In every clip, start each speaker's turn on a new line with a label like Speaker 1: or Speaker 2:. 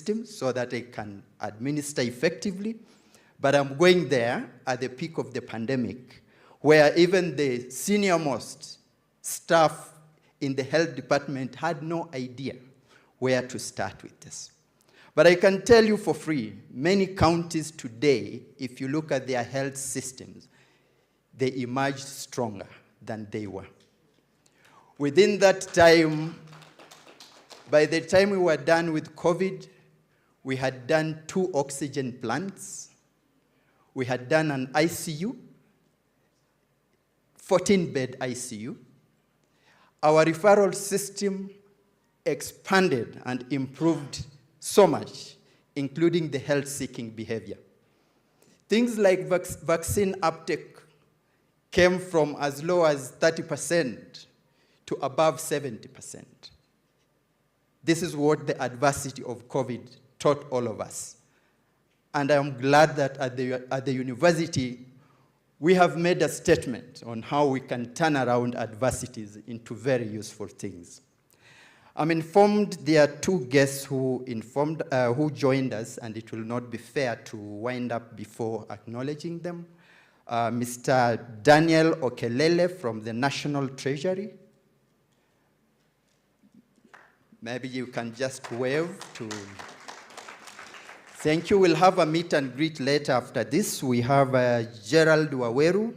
Speaker 1: system so that I can administer effectively. But I'm going there at the peak of the pandemic, where even the senior-most staff in the health department had no idea where to start with this. But I can tell you for free, many counties today, if you look at their health systems, they emerged stronger than they were. Within that time, by the time we were done with COVID, we had done 2 oxygen plants. We had done an ICU, 14-bed ICU. Our referral system expanded and improved so much, including the health-seeking behavior. Things like vaccine uptake came from as low as 30% to above 70%. This is what the adversity of COVID taught all of us. And I'm glad that at the university, we have made a statement on how we can turn around adversities into very useful things. I'm informed there are 2 guests who joined us, and it will not be fair to wind up before acknowledging them. Mr. Daniel Okelele from the National Treasury. Maybe you can just wave to... Thank you. We'll have a meet and greet later after this. We have Gerald Waweru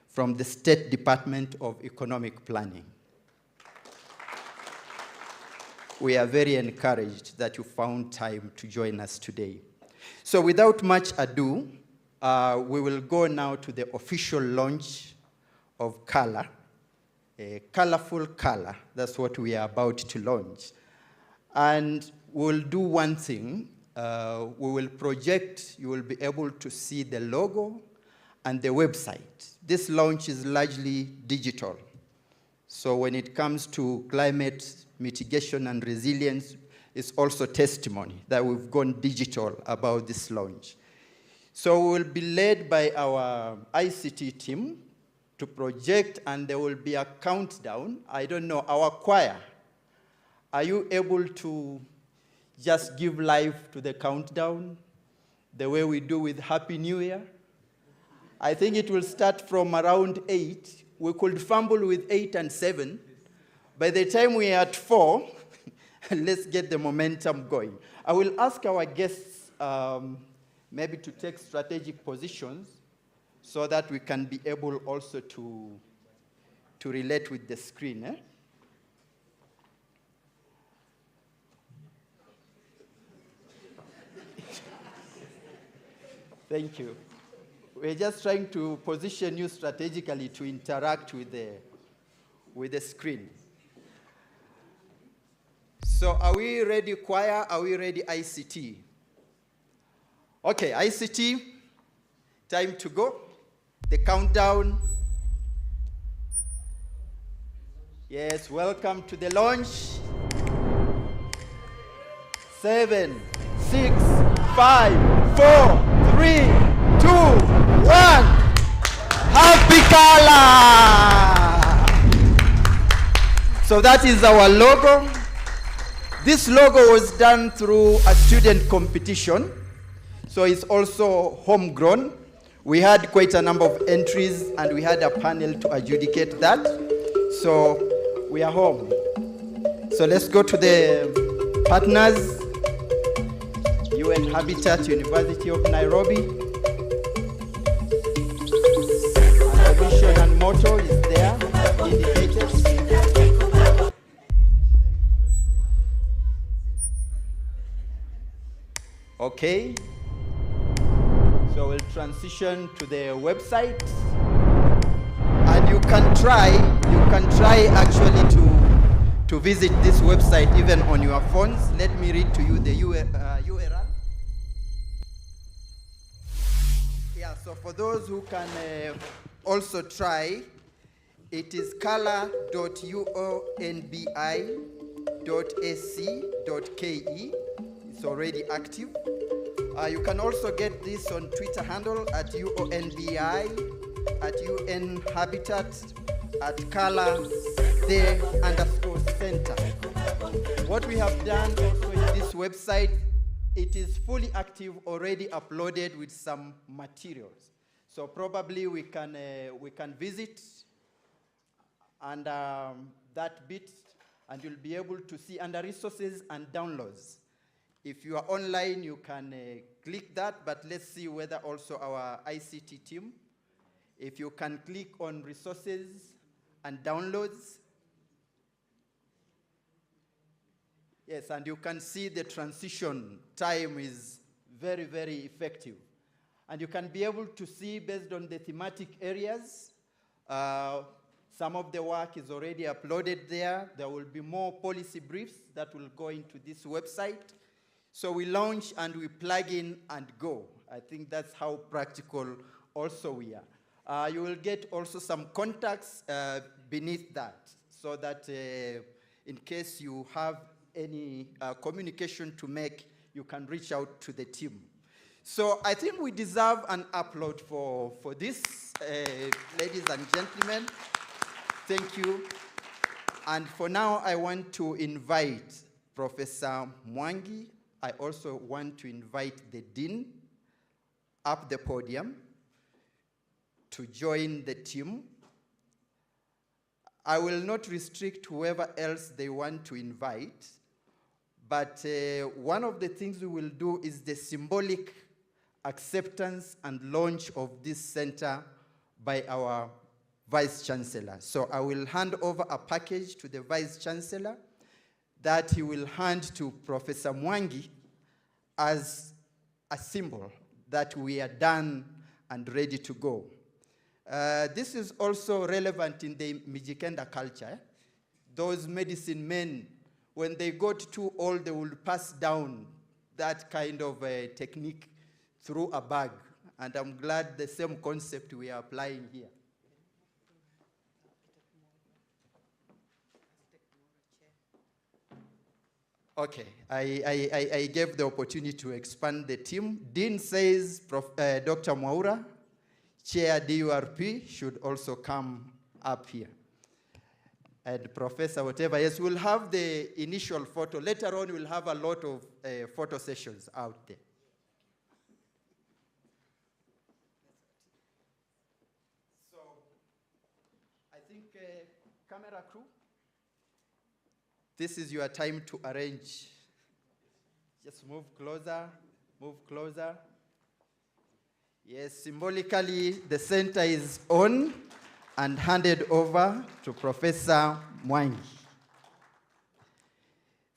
Speaker 1: from the State Department of Economic Planning. We are very encouraged that you found time to join us today. So without much ado, we will go now to the official launch of Color, a colorful color. That's what we are about to launch. And we'll do one thing. We will project, you will be able to see the logo and the website. This launch is largely digital. So when it comes to climate mitigation and resilience, it's also testimony that we've gone digital about this launch. So we will be led by our ICT team to project, and there will be a countdown. I don't know, our choir, are you able to just give life to the countdown the way we do with Happy New Year? I think it will start from around 8. We could fumble with 8 and 7. By the time we are at 4, let's get the momentum going. I will ask our guests maybe to take strategic positions so that we can be able also to relate with the screen. Eh? Thank you. We're just trying to position you strategically to interact with the screen. So are we ready, choir? Are we ready, ICT? Okay, ICT, time to go. The countdown. Yes, welcome to the launch. 7, 6, 5, 4, 3, 2, 1. Happy Color! So that is our logo. This logo was done through a student competition, so it's also homegrown. We had quite a number of entries, and we had a panel to adjudicate that. So we are home. So let's go to the partners. UN Habitat, University of Nairobi. And the mission and motto is there, indicated. Okay. So we'll transition to the website. And you can try actually to visit this website even on your phones. Let me read to you the URL. Yeah, so for those who can also try, it is color.uonbi.ac.ke. It's already active. You can also get this on Twitter handle at UONBI, at UN Habitat, at Color _Center. What we have done also in this website, it is fully active, already uploaded with some materials. So probably we can visit and that bit, and you'll be able to see under resources and downloads. If you are online, you can click that, but let's see whether also our ICT team, if you can click on resources and downloads. Yes, and you can see the transition time is very, very effective. And you can be able to see based on the thematic areas, some of the work is already uploaded there. There will be more policy briefs that will go into this website. So we launch and we plug in and go. I think that's how practical also we are. You will get also some contacts beneath that, so that in case you have any communication to make, you can reach out to the team. So I think we deserve an upload for this, ladies and gentlemen. Thank you. And for now, I want to invite Professor Mwangi. I also want to invite the Dean up the podium to join the team. I will not restrict whoever else they want to invite, but one of the things we will do is the symbolic acceptance and launch of this center by our Vice Chancellor. So I will hand over a package to the Vice Chancellor that he will hand to Professor Mwangi as a symbol that we are done and ready to go. This is also relevant in the Mijikenda culture. Those medicine men, when they got too old, they will pass down that kind of technique through a bag. And I'm glad the same concept we are applying here. Okay, I gave the opportunity to expand the team. Dean says Dr. Mwaura, Chair DURP, should also come up here. And Professor whatever, yes, we'll have the initial photo. Later on, we'll have a lot of photo sessions out there. So, I think, camera crew, this is your time to arrange. Just move closer, move closer. Yes, symbolically, the center is on and handed over to Professor Mwangi.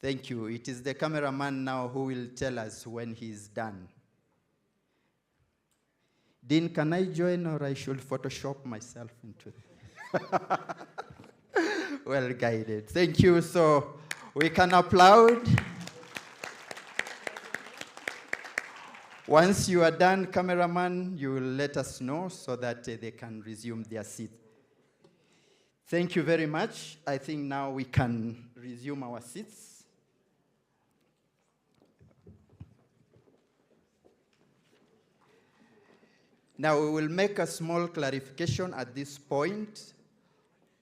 Speaker 1: Thank you. It is the cameraman now who will tell us when he's done. Dean, can I join, or I should Photoshop myself into it? Well guided. Thank you. So we can applaud. Once you are done, cameraman, you will let us know so that they can resume their seat. Thank you very much. I think now we can resume our seats. Now we will make a small clarification at this point.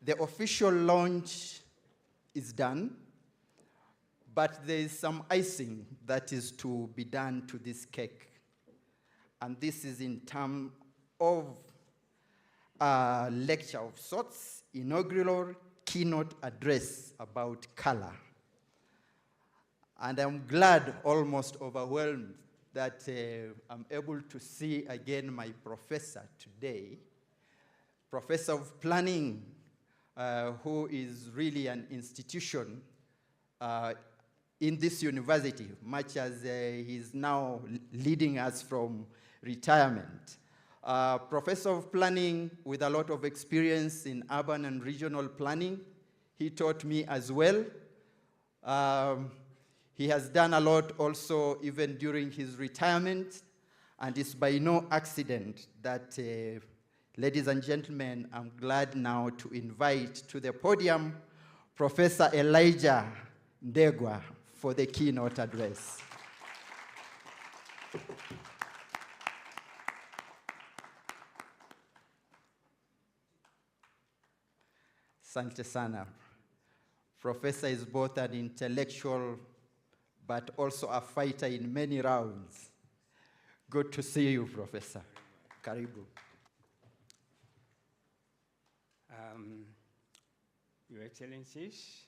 Speaker 1: The official launch is done, but there is some icing that is to be done to this cake. And this is in terms of a lecture of sorts, inaugural keynote address about color. And I'm glad, almost overwhelmed, that I'm able to see again my professor today, Professor of Planning, who is really an institution in this university, much as he's now leading us from retirement. Professor of Planning with a lot of experience in urban and regional planning. He taught me as well. He has done a lot also even during his retirement, and it's by no accident that, ladies and gentlemen, I'm glad now to invite to the podium Professor Elijah Ndegwa for the keynote address. Asante sana. Professor is both an intellectual but also a fighter in many rounds. Good to see you, Professor. Karibu.
Speaker 2: Your Excellencies,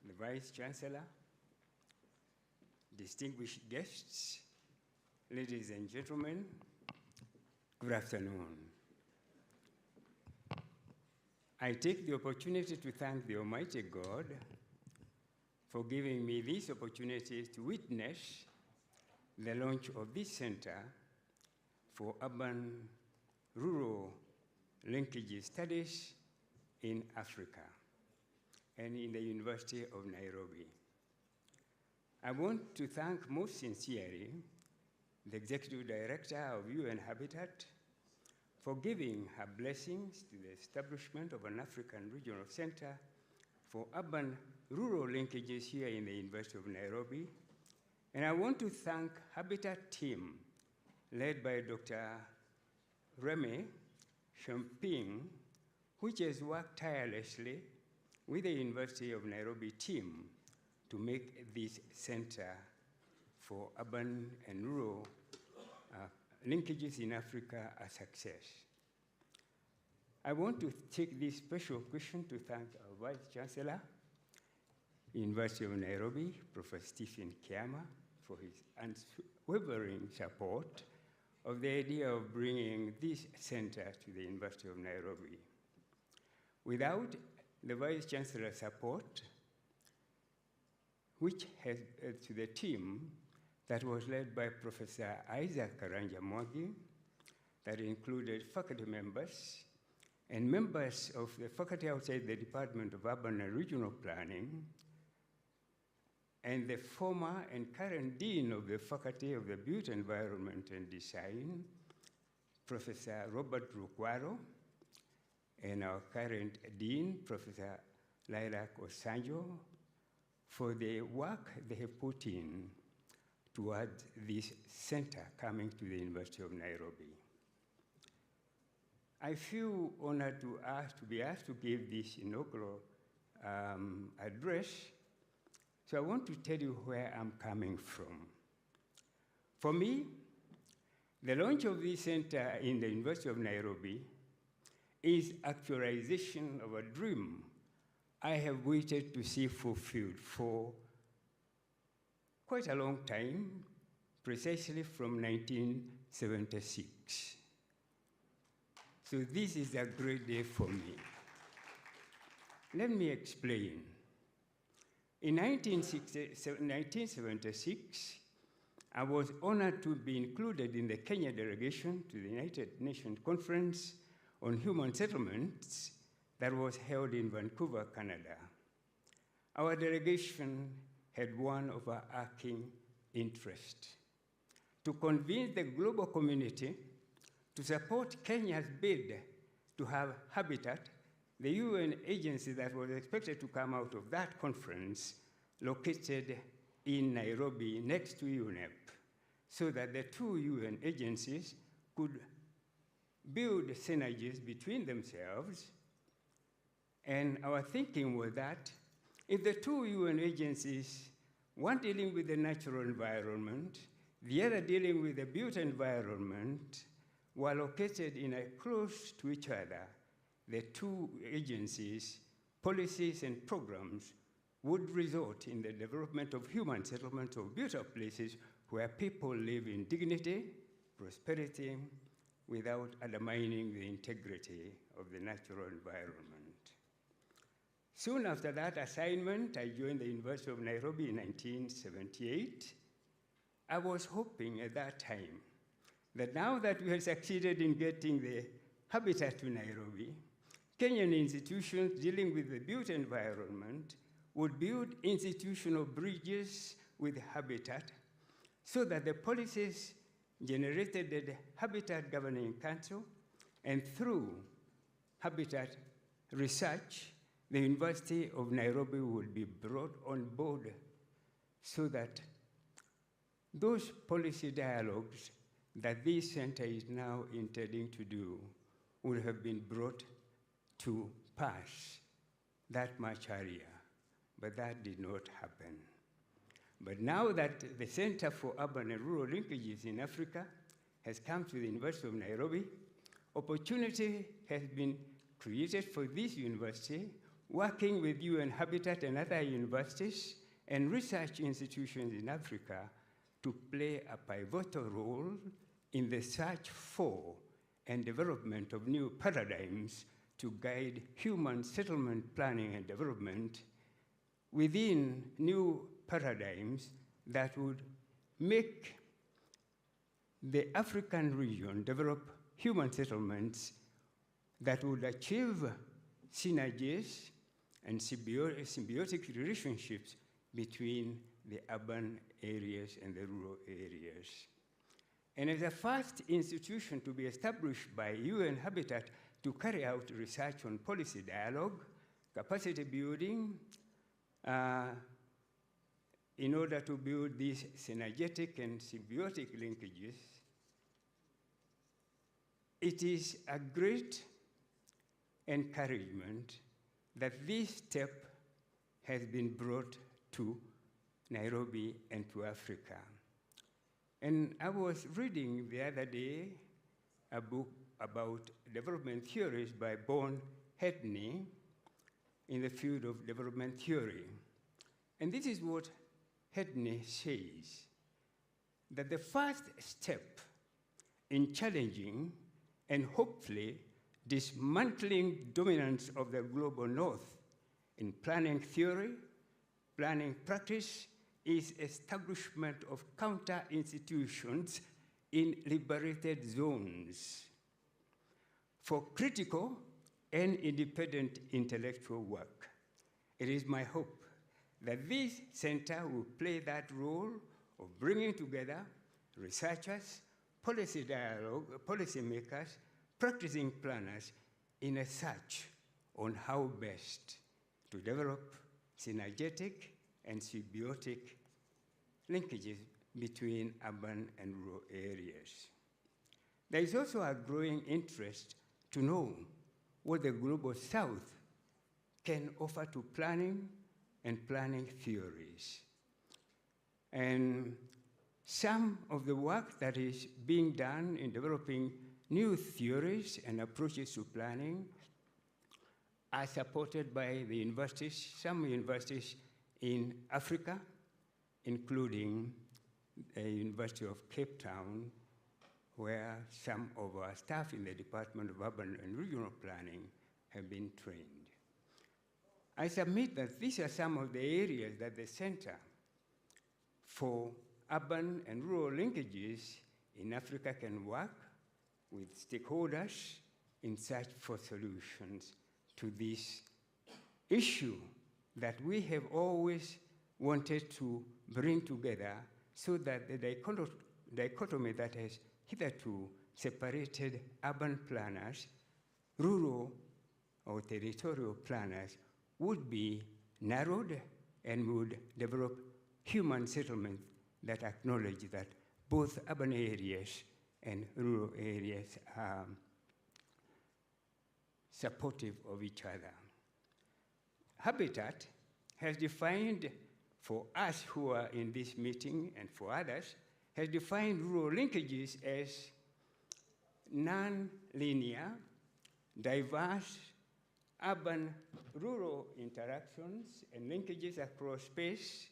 Speaker 2: the Vice Chancellor, distinguished guests, ladies and gentlemen, good afternoon. I take the opportunity to thank the Almighty God for giving me this opportunity to witness the launch of this Center for Urban-Rural Linkage Studies in Africa and in the University of Nairobi. I want to thank most sincerely the Executive Director of UN Habitat for giving her blessings to the establishment of an African Regional Center for Urban-Rural Linkages here in the University of Nairobi. And I want to thank Habitat team led by Dr. Remy Champing, which has worked tirelessly with the University of Nairobi team to make this Center for Urban and Rural Linkages in Africa a success. I want to take this special occasion to thank our Vice Chancellor, University of Nairobi, Professor Stephen Kiama, for his unwavering support of the idea of bringing this center to the University of Nairobi. Without the Vice Chancellor's support, which has to the team that was led by Professor Isaac Karanja Mwangi, that included faculty members and members of the faculty outside the Department of Urban and Regional Planning, and the former and current Dean of the Faculty of the Built Environment and Design, Professor Robert Rukwaro, and our current Dean, Professor Laila Osanjo, for the work they have put in towards this center coming to the University of Nairobi. I feel honored to be asked to give this inaugural address. So I want to tell you where I'm coming from. For me, the launch of this center in the University of Nairobi is actualization of a dream I have waited to see fulfilled for quite a long time, precisely from 1976. So this is a great day for me. Let me explain. In 1976, I was honored to be included in the Kenya delegation to the United Nations Conference on Human Settlements that was held in Vancouver, Canada. Our delegation had one overarching interest: to convince the global community to support Kenya's bid to have Habitat, the UN agency that was expected to come out of that conference, located in Nairobi next to UNEP, so that the two UN agencies could build synergies between themselves. And our thinking was that if the two UN agencies, one dealing with the natural environment, the other dealing with the built environment, were located in a close to each other, the two agencies' policies and programs would result in the development of human settlements of beautiful places where people live in dignity, prosperity, without undermining the integrity of the natural environment. Soon after that assignment, I joined the University of Nairobi in 1978. I was hoping at that time that now that we had succeeded in getting the Habitat to Nairobi, Kenyan institutions dealing with the built environment would build institutional bridges with Habitat so that the policies generated at the Habitat Governing Council and through Habitat research, the University of Nairobi would be brought on board so that those policy dialogues that this center is now intending to do would have been brought to pass that much earlier, but that did not happen. But now that the Center for Urban and Rural Linkages in Africa has come to the University of Nairobi, opportunity has been created for this university, working with UN Habitat and other universities and research institutions in Africa to play a pivotal role in the search for and development of new paradigms to guide human settlement planning and development within new paradigms that would make the African region develop human settlements that would achieve synergies and symbiotic relationships between the urban areas and the rural areas. And as the first institution to be established by UN Habitat to carry out research on policy dialogue, capacity building, in order to build these synergetic and symbiotic linkages, it is a great encouragement that this step has been brought to Nairobi and to Africa. And I was reading the other day a book about development theories by Bon Hedney in the field of development theory. And this is what Hedney says, that the first step in challenging and hopefully dismantling dominance of the global north in planning theory, planning practice, is establishment of counter-institutions in liberated zones for critical and independent intellectual work. It is my hope that this center will play that role of bringing together researchers, policy dialogue, policymakers, practicing planners in a search on how best to develop synergetic and symbiotic linkages between urban and rural areas. There is also a growing interest to know what the Global South can offer to planning and planning theories. And some of the work that is being done in developing new theories and approaches to planning are supported by the universities, some universities in Africa, including the University of Cape Town, where some of our staff in the Department of Urban and Regional Planning have been trained. I submit that these are some of the areas that the Center for Urban and Rural Linkages in Africa can work with stakeholders in search for solutions to this issue that we have always wanted to bring together so that the dichotomy that has hitherto separated urban planners, rural or territorial planners would be narrowed and would develop human settlements that acknowledge that both urban areas and rural areas are supportive of each other. Habitat has defined, for us who are in this meeting and for others, has defined rural linkages as non-linear, diverse, urban-rural interactions and linkages across space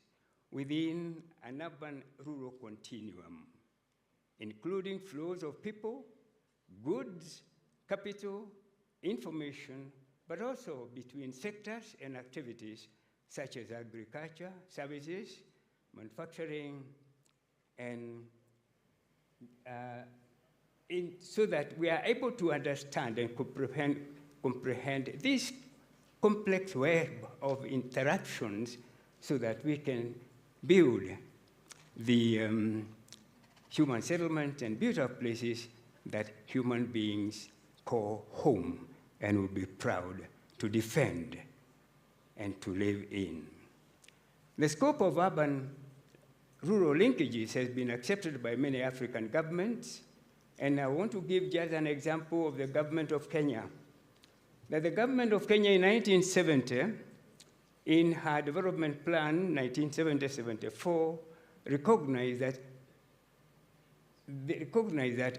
Speaker 2: within an urban-rural continuum, including flows of people, goods, capital, information, but also between sectors and activities such as agriculture, services, manufacturing, and so that we are able to understand and comprehend this complex web of interactions so that we can build the human settlement and beautiful places that human beings call home and will be proud to defend and to live in. The scope of urban-rural linkages has been accepted by many African governments, and I want to give just an example of the government of Kenya. That the government of Kenya in 1970 in her development plan, 1970-74, recognized that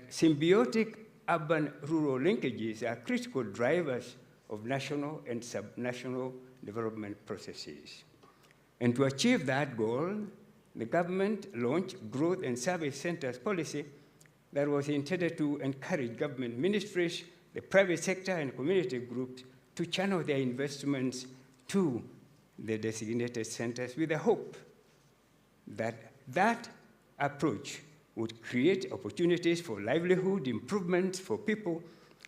Speaker 2: symbiotic urban-rural linkages are critical drivers of national and subnational development processes. And to achieve that goal, the government launched Growth and Service Centers policy that was intended to encourage government ministries, the private sector, and community groups to channel their investments to the designated centers with the hope that that approach would create opportunities for livelihood improvements for people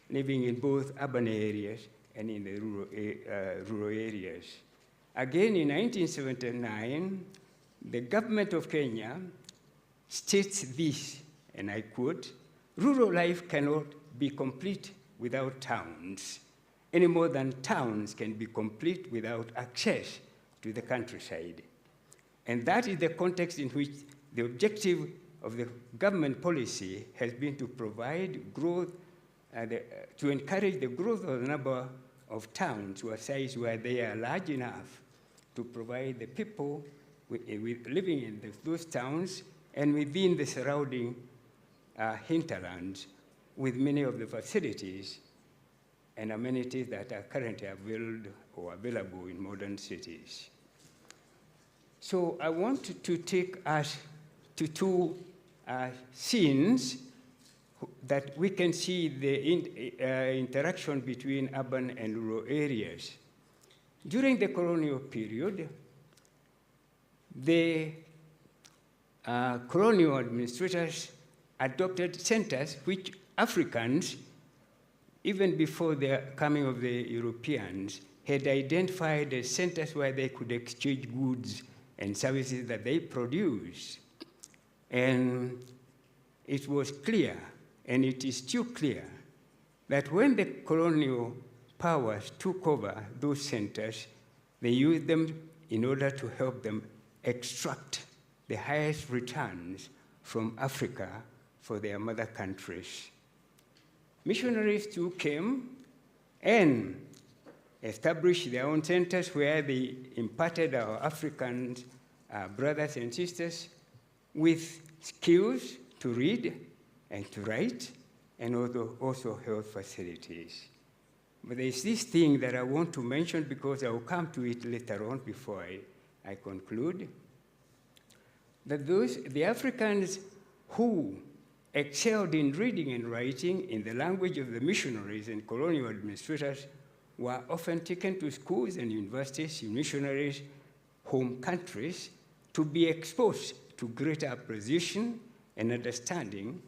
Speaker 2: living in both urban areas and in the rural areas. Again, in 1979, the government of Kenya states this, and I quote, "Rural life cannot be complete without towns, any more than towns can be complete without access to the countryside." And that is the context in which the objective of the government policy has been to provide growth, to encourage the growth of the number of towns to a size where they are large enough to provide the people living in those towns and within the surrounding hinterlands with many of the facilities and amenities that are currently available in modern cities. So I want to take us to two scenes that we can see the interaction between urban and rural areas. During the colonial period, the colonial administrators adopted centers which Africans, even before the coming of the Europeans, had identified as centers where they could exchange goods and services that they produce. And it was clear, and it is still clear, that when the colonial powers took over those centers, they used them in order to help them extract the highest returns from Africa for their mother countries. Missionaries too came and established their own centers where they imparted our African brothers and sisters with skills to read and to write, and also health facilities. But there's this thing that I want to mention because I will come to it later on before I conclude, that the Africans who excelled in reading and writing in the language of the missionaries and colonial administrators were often taken to schools and universities in missionaries' home countries to be exposed to greater appreciation and understanding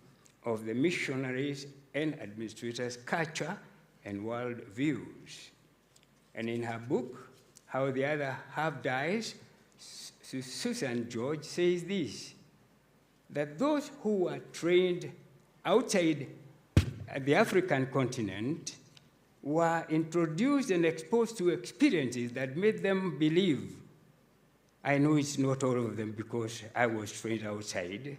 Speaker 2: of the missionaries' and administrators' culture and world views. And in her book, How the Other Half Dies, Susan George says this, that those who were trained outside the African continent were introduced and exposed to experiences that made them believe. I know it's not all of them because I was trained outside,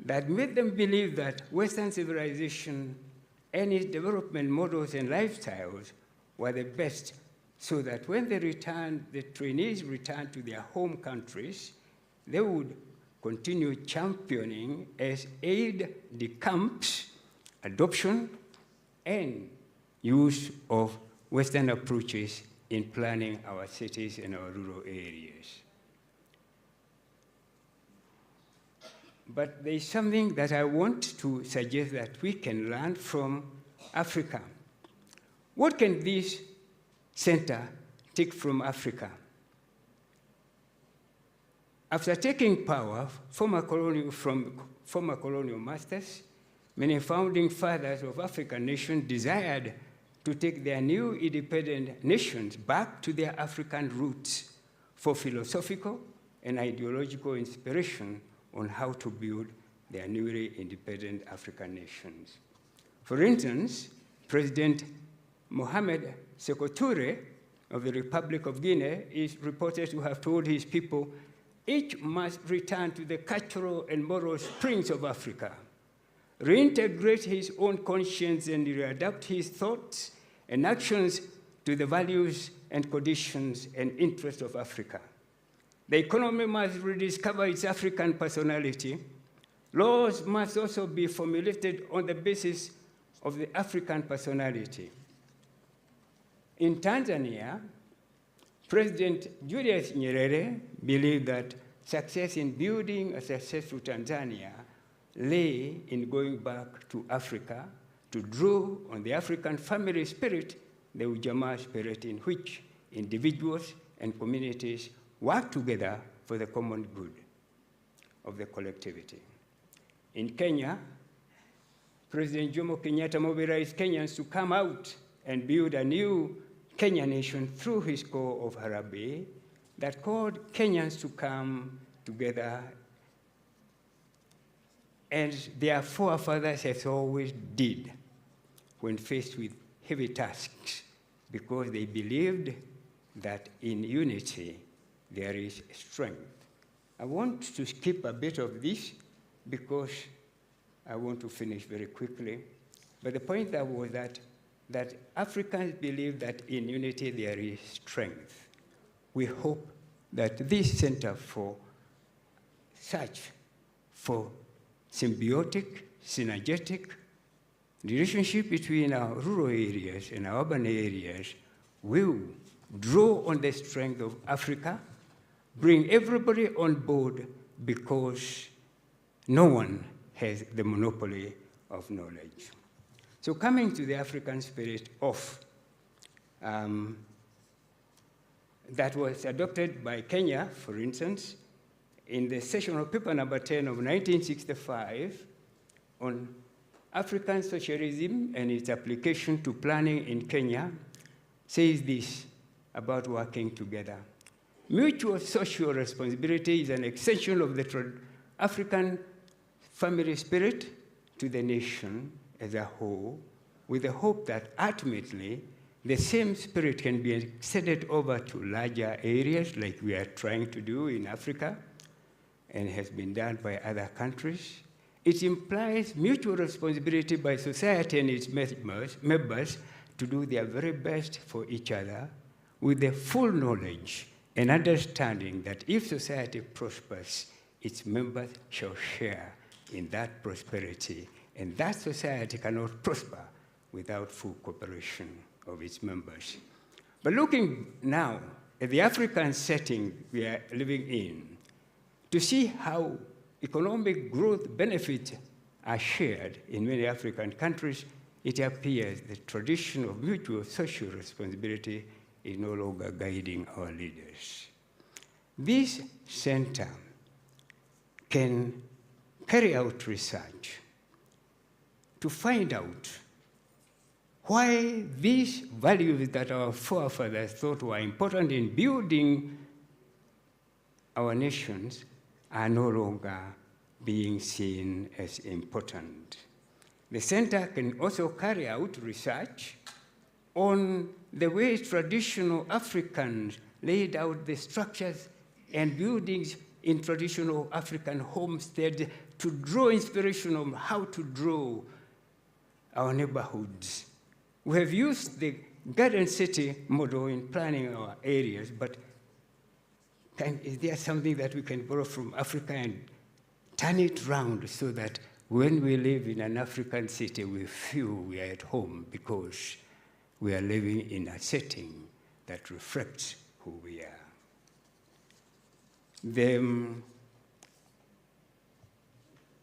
Speaker 2: that made them believe that Western civilization and its development models and lifestyles were the best, so that when the trainees returned to their home countries, they would continue championing as aide-de-camp's adoption and use of Western approaches in planning our cities and our rural areas. But there's something that I want to suggest that we can learn from Africa. What can this center take from Africa? After taking power, from former colonial masters, many founding fathers of African nations desired to take their new independent nations back to their African roots for philosophical and ideological inspiration on how to build their newly independent African nations. For instance, President Mohamed Sékou Touré of the Republic of Guinea is reported to have told his people, each must return to the cultural and moral springs of Africa, reintegrate his own conscience and readapt his thoughts and actions to the values and conditions and interests of Africa. The economy must rediscover its African personality. Laws must also be formulated on the basis of the African personality. In Tanzania, President Julius Nyerere believed that success in building a successful Tanzania lay in going back to Africa to draw on the African family spirit, the Ujamaa spirit, in which individuals and communities work together for the common good of the collectivity. In Kenya, President Jomo Kenyatta mobilized Kenyans to come out and build a new Kenya nation through his call of Harambee that called Kenyans to come together, and their forefathers have always did when faced with heavy tasks, because they believed that in unity there is strength. I want to skip a bit of this because I want to finish very quickly. But the point that was that Africans believe that in unity there is strength. We hope that this Center for symbiotic, synergetic relationship between our rural areas and our urban areas will draw on the strength of Africa, bring everybody on board, because no one has the monopoly of knowledge. So coming to the African spirit that was adopted by Kenya, for instance, in the session of paper number 10 of 1965 on African socialism and its application to planning in Kenya, says this about working together. Mutual social responsibility is an extension of the African family spirit to the nation as a whole, with the hope that ultimately the same spirit can be extended over to larger areas like we are trying to do in Africa and has been done by other countries. It implies mutual responsibility by society and its members to do their very best for each other, with the full knowledge and understanding that if society prospers, its members shall share in that prosperity, and that society cannot prosper without full cooperation of its members. But looking now at the African setting we are living in, to see how economic growth benefits are shared in many African countries, it appears the tradition of mutual social responsibility is no longer guiding our leaders. This center can carry out research to find out why these values that our forefathers thought were important in building our nations are no longer being seen as important. The center can also carry out research on the way traditional Africans laid out the structures and buildings in traditional African homesteads to draw inspiration on how to draw our neighborhoods. We have used the garden city model in planning our areas, but is there something that we can borrow from Africa and turn it around so that when we live in an African city, we feel we are at home because we are living in a setting that reflects who we are? There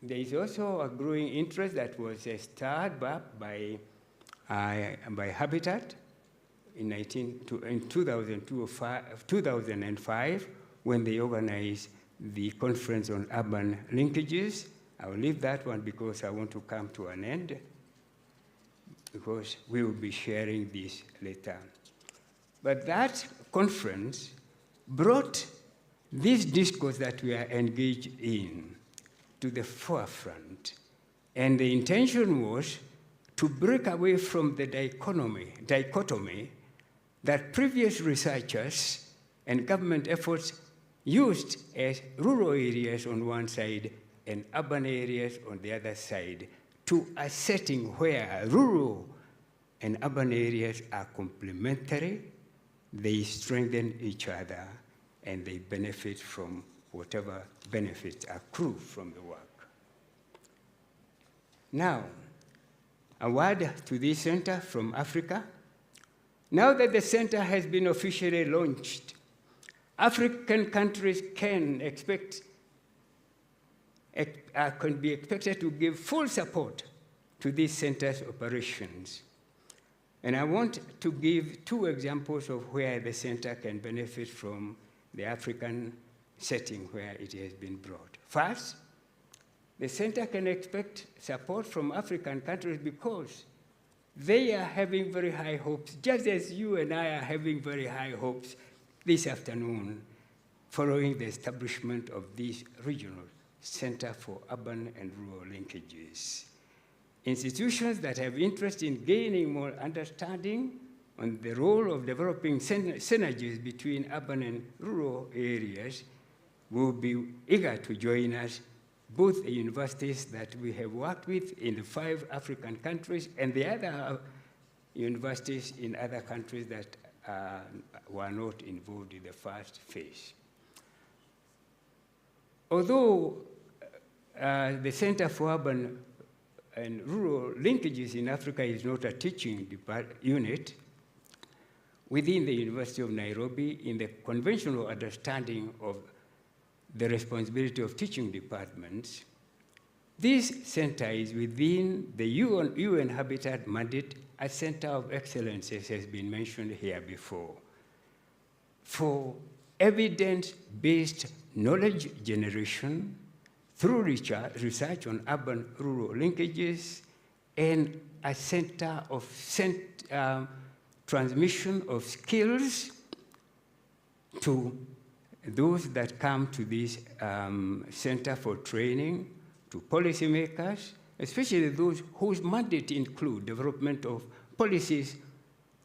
Speaker 2: is also a growing interest that was stirred up by Habitat in 2005 when they organized the conference on urban linkages. I will leave that one because I want to come to an end, because we will be sharing this later. But that conference brought this discourse that we are engaged in to the forefront. And the intention was to break away from the dichotomy that previous researchers and government efforts used as rural areas on one side and urban areas on the other side, to a setting where rural and urban areas are complementary. They strengthen each other, and they benefit from whatever benefits accrue from the work. Now, a word to this center from Africa. Now that the center has been officially launched, African countries can be expected to give full support to this center's operations. And I want to give 2 examples of where the center can benefit from the African setting where it has been brought. First, the center can expect support from African countries because they are having very high hopes, just as you and I are having very high hopes this afternoon following the establishment of this regional Center for Urban and Rural Linkages. Institutions that have interest in gaining more understanding on the role of developing synergies between urban and rural areas will be eager to join us, both the universities that we have worked with in the 5 African countries and the other universities in other countries that were not involved in the first phase. Although the Center for Urban and Rural Linkages in Africa is not a teaching unit, within the University of Nairobi, in the conventional understanding of the responsibility of teaching departments, this center is within the UN Habitat mandate, a center of excellence, as has been mentioned here before, for evidence-based knowledge generation through research on urban-rural linkages, and a center of transmission of skills to those that come to this center for training, to policymakers, especially those whose mandate include development of policies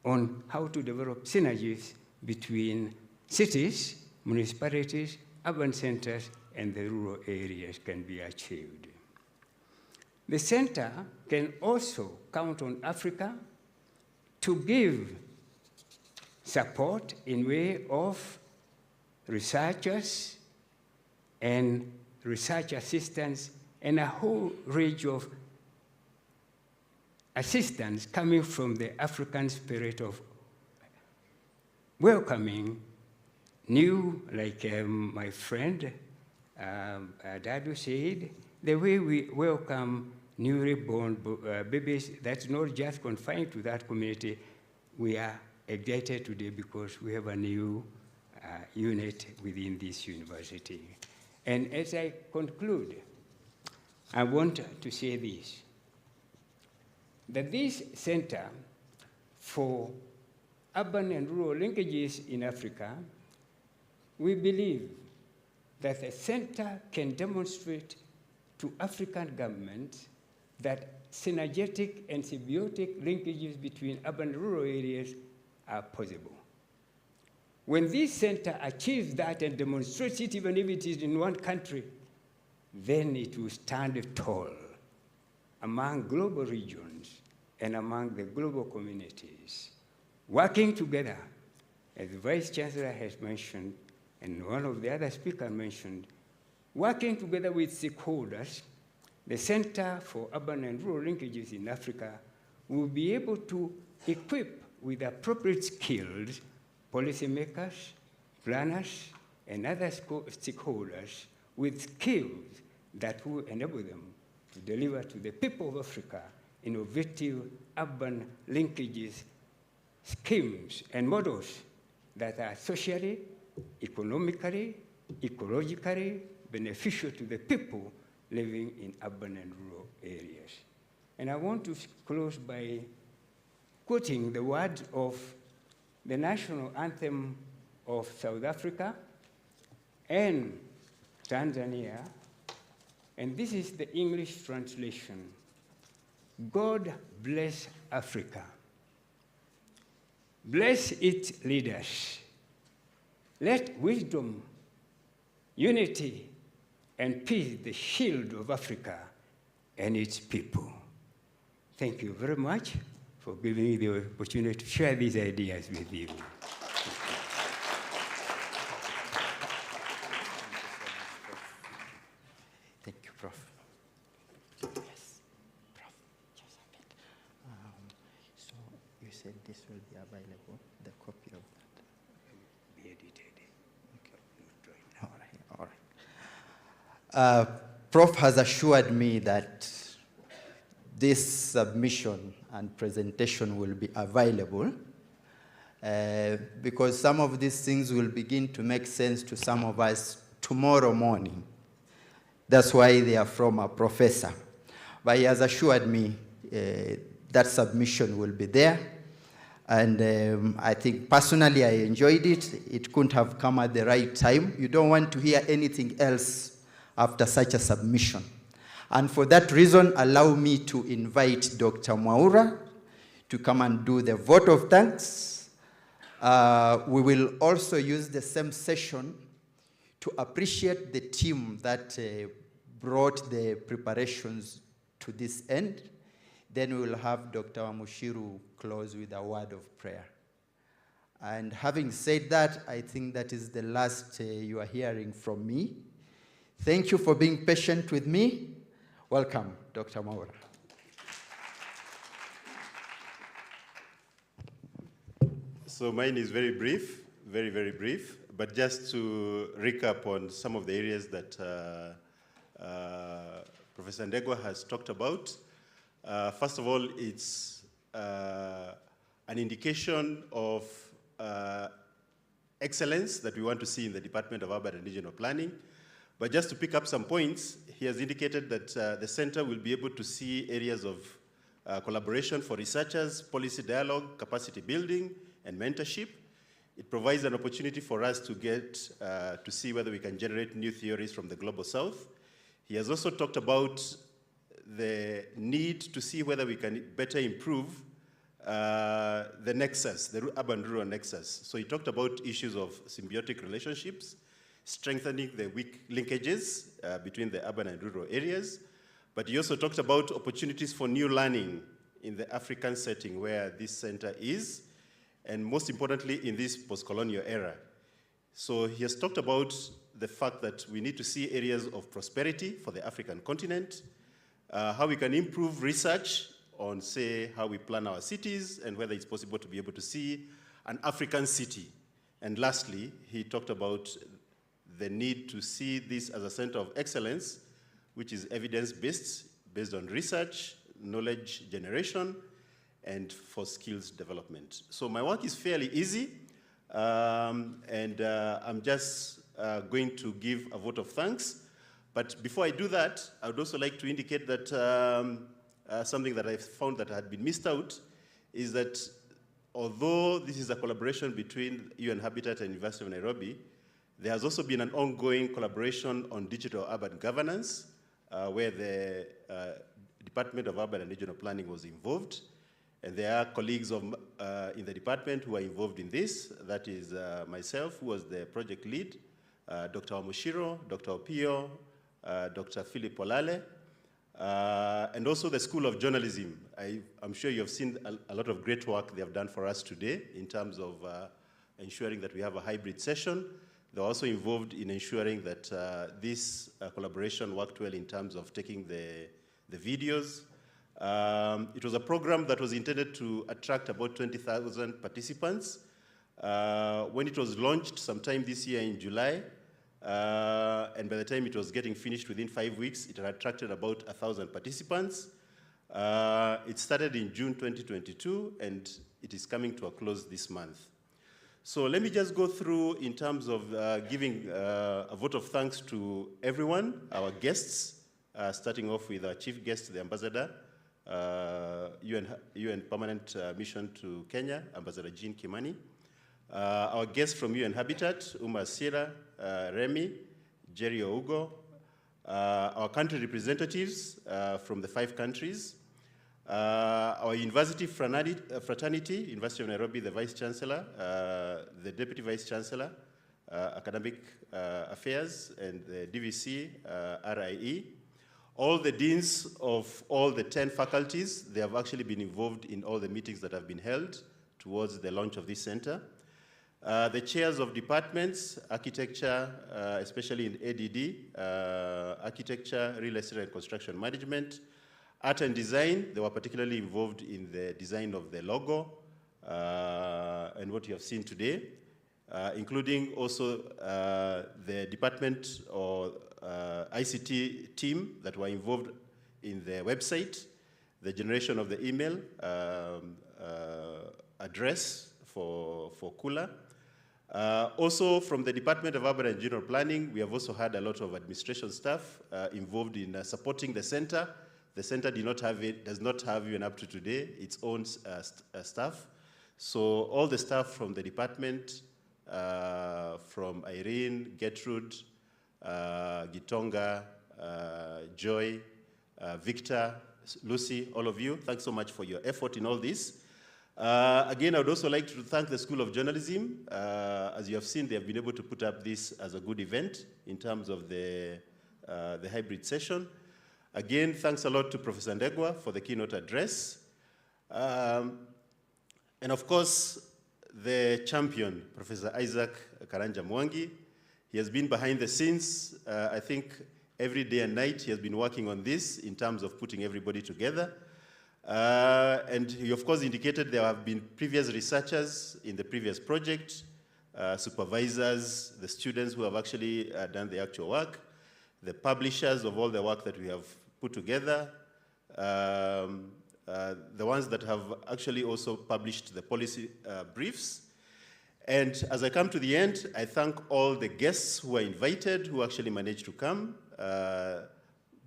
Speaker 2: on how to develop synergies between cities, municipalities, urban centers, and the rural areas can be achieved. The center can also count on Africa to give support in way of researchers and research assistants and a whole range of assistance coming from the African spirit of welcoming new, like my friend Dadu said, the way we welcome newly born babies, that's not just confined to that community. We are excited today because we have a new unit within this university. And as I conclude, I want to say this, that this Center for Urban and Rural Linkages in Africa, we believe that the center can demonstrate to African governments that synergetic and symbiotic linkages between urban and rural areas are possible. When this center achieves that and demonstrates it, even if it is in one country, then it will stand tall among global regions and among the global communities, working together, as the Vice Chancellor has mentioned, and one of the other speakers mentioned, working together with stakeholders, the Center for Urban and Rural Linkages in Africa will be able to equip with appropriate skills policymakers, planners, and other stakeholders with skills that will enable them to deliver to the people of Africa innovative urban linkages, schemes, and models that are socially, economically, ecologically beneficial to the people living in urban and rural areas. And I want to close by quoting the words of the national anthem of South Africa and Tanzania, and this is the English translation. God bless Africa. Bless its leaders. Let wisdom, unity, and peace the shield of Africa and its people. Thank you very much for giving me the opportunity to share these ideas with you.
Speaker 1: Thank you, Prof. Yes, Prof, just a bit. So you said this will be available, the copy of that.
Speaker 2: Be edited.
Speaker 1: Okay. All right. Prof has assured me that this submission and presentation will be available because some of these things will begin to make sense to some of us tomorrow morning. That's why they are from a professor. But he has assured me that submission will be there. And I think personally I enjoyed it. It couldn't have come at the right time. You don't want to hear anything else after such a submission. And for that reason, allow me to invite Dr. Mwaura to come and do the vote of thanks. We will also use the same session to appreciate the team that brought the preparations to this end. Then we will have Dr. Wamushiru close with a word of prayer. And having said that, I think that is the last you are hearing from me. Thank you for being patient with me. Welcome, Dr. Mwaura.
Speaker 3: So mine is very brief, very, very brief, but just to recap on some of the areas that Professor Ndegwa has talked about. First of all, it's an indication of excellence that we want to see in the Department of Urban and Regional Planning. But just to pick up some points, he has indicated that the center will be able to see areas of collaboration for researchers, policy dialogue, capacity building, and mentorship. It provides an opportunity for us to get to see whether we can generate new theories from the Global South. He has also talked about the need to see whether we can better improve the nexus, the urban-rural nexus. So he talked about issues of symbiotic relationships, strengthening the weak linkages between the urban and rural areas. But he also talked about opportunities for new learning in the African setting where this center is, and most importantly, in this post-colonial era. So he has talked about the fact that we need to see areas of prosperity for the African continent, how we can improve research on, say, how we plan our cities, and whether it's possible to be able to see an African city. And lastly, he talked about the need to see this as a center of excellence, which is evidence-based, based on research, knowledge generation, and for skills development. So my work is fairly easy, and I'm just going to give a vote of thanks. But before I do that, I would also like to indicate that something that I found that had been missed out is that although this is a collaboration between UN Habitat and University of Nairobi, there has also been an ongoing collaboration on digital urban governance, where the Department of Urban and Regional Planning was involved. And there are colleagues in the department who are involved in this. That is myself, who was the project lead, Dr. Wamushiro, Dr. Opio, Dr. Philip Olale, and also the School of Journalism. I'm sure you have seen a lot of great work they have done for us today in terms of ensuring that we have a hybrid session. They're also involved in ensuring that this collaboration worked well in terms of taking the videos. It was a program that was intended to attract about 20,000 participants. When it was launched sometime this year in July, and by the time it was getting finished within 5 weeks, it had attracted about 1,000 participants. It started in June 2022, and it is coming to a close this month. So let me just go through in terms of giving a vote of thanks to everyone, our guests, starting off with our chief guest, the ambassador, UN Permanent Mission to Kenya, Ambassador Jean Kimani. Our guests from UN Habitat, Umar Sira, Remy, Jerry Ougo. Our country representatives from the 5 countries. Our university fraternity, University of Nairobi, the Vice Chancellor, the Deputy Vice Chancellor, Academic Affairs, and the DVC, RIE. All the deans of all the 10 faculties, they have actually been involved in all the meetings that have been held towards the launch of this center. The chairs of departments, architecture, especially in ADD, architecture, real estate and construction management, art and design, they were particularly involved in the design of the logo and what you have seen today, including also the department or ICT team that were involved in the website, the generation of the email address for Kula. Also from the Department of Urban and General Planning, we have also had a lot of administration staff involved in supporting the center. The center does not have even up to today its own staff. So all the staff from the department, from Irene, Gertrude, Gitonga, Joy, Victor, Lucy, all of you, thanks so much for your effort in all this. Again, I would also like to thank the School of Journalism. As you have seen, they have been able to put up this as a good event in terms of the hybrid session. Again, thanks a lot to Professor Ndegwa for the keynote address. And of course, the champion, Professor Isaac Karanja Mwangi. He has been behind the scenes. I think every day and night he has been working on this in terms of putting everybody together. And he of course indicated there have been previous researchers in the previous project, supervisors, the students who have actually done the actual work, the publishers of all the work that we have put together, the ones that have actually also published the policy briefs. And as I come to the end, I thank all the guests who were invited, who actually managed to come,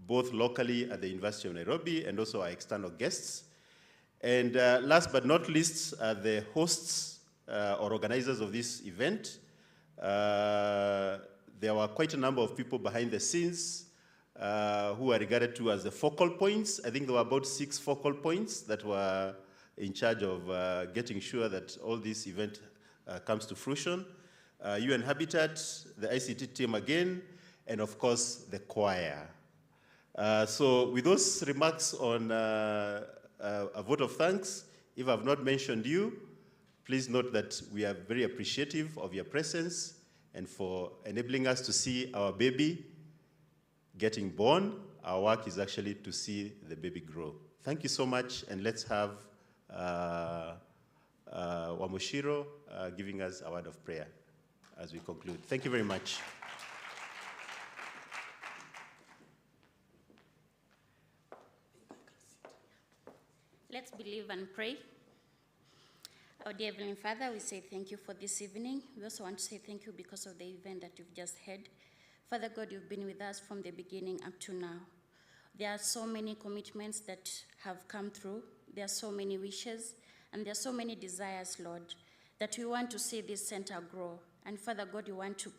Speaker 3: both locally at the University of Nairobi and also our external guests. And last but not least, the hosts or organizers of this event. There were quite a number of people behind the scenes who are regarded to as the focal points. I think there were about 6 focal points that were in charge of getting sure that all this event comes to fruition. UN Habitat, the ICT team again, and of course the choir. So with those remarks on a vote of thanks, if I've not mentioned you, please note that we are very appreciative of your presence and for enabling us to see our baby getting born. Our work is actually to see the baby grow. Thank you so much, and let's have Wamushiro giving us a word of prayer as we conclude. Thank you very much.
Speaker 4: Let's believe and pray. Our dear Heavenly Father, we say thank you for this evening. We also want to say thank you because of the event that you've just had. Father God, you've been with us from the beginning up to now. There are so many commitments that have come through. There are so many wishes, and there are so many desires, Lord, that we want to see this center grow. And Father God, you want to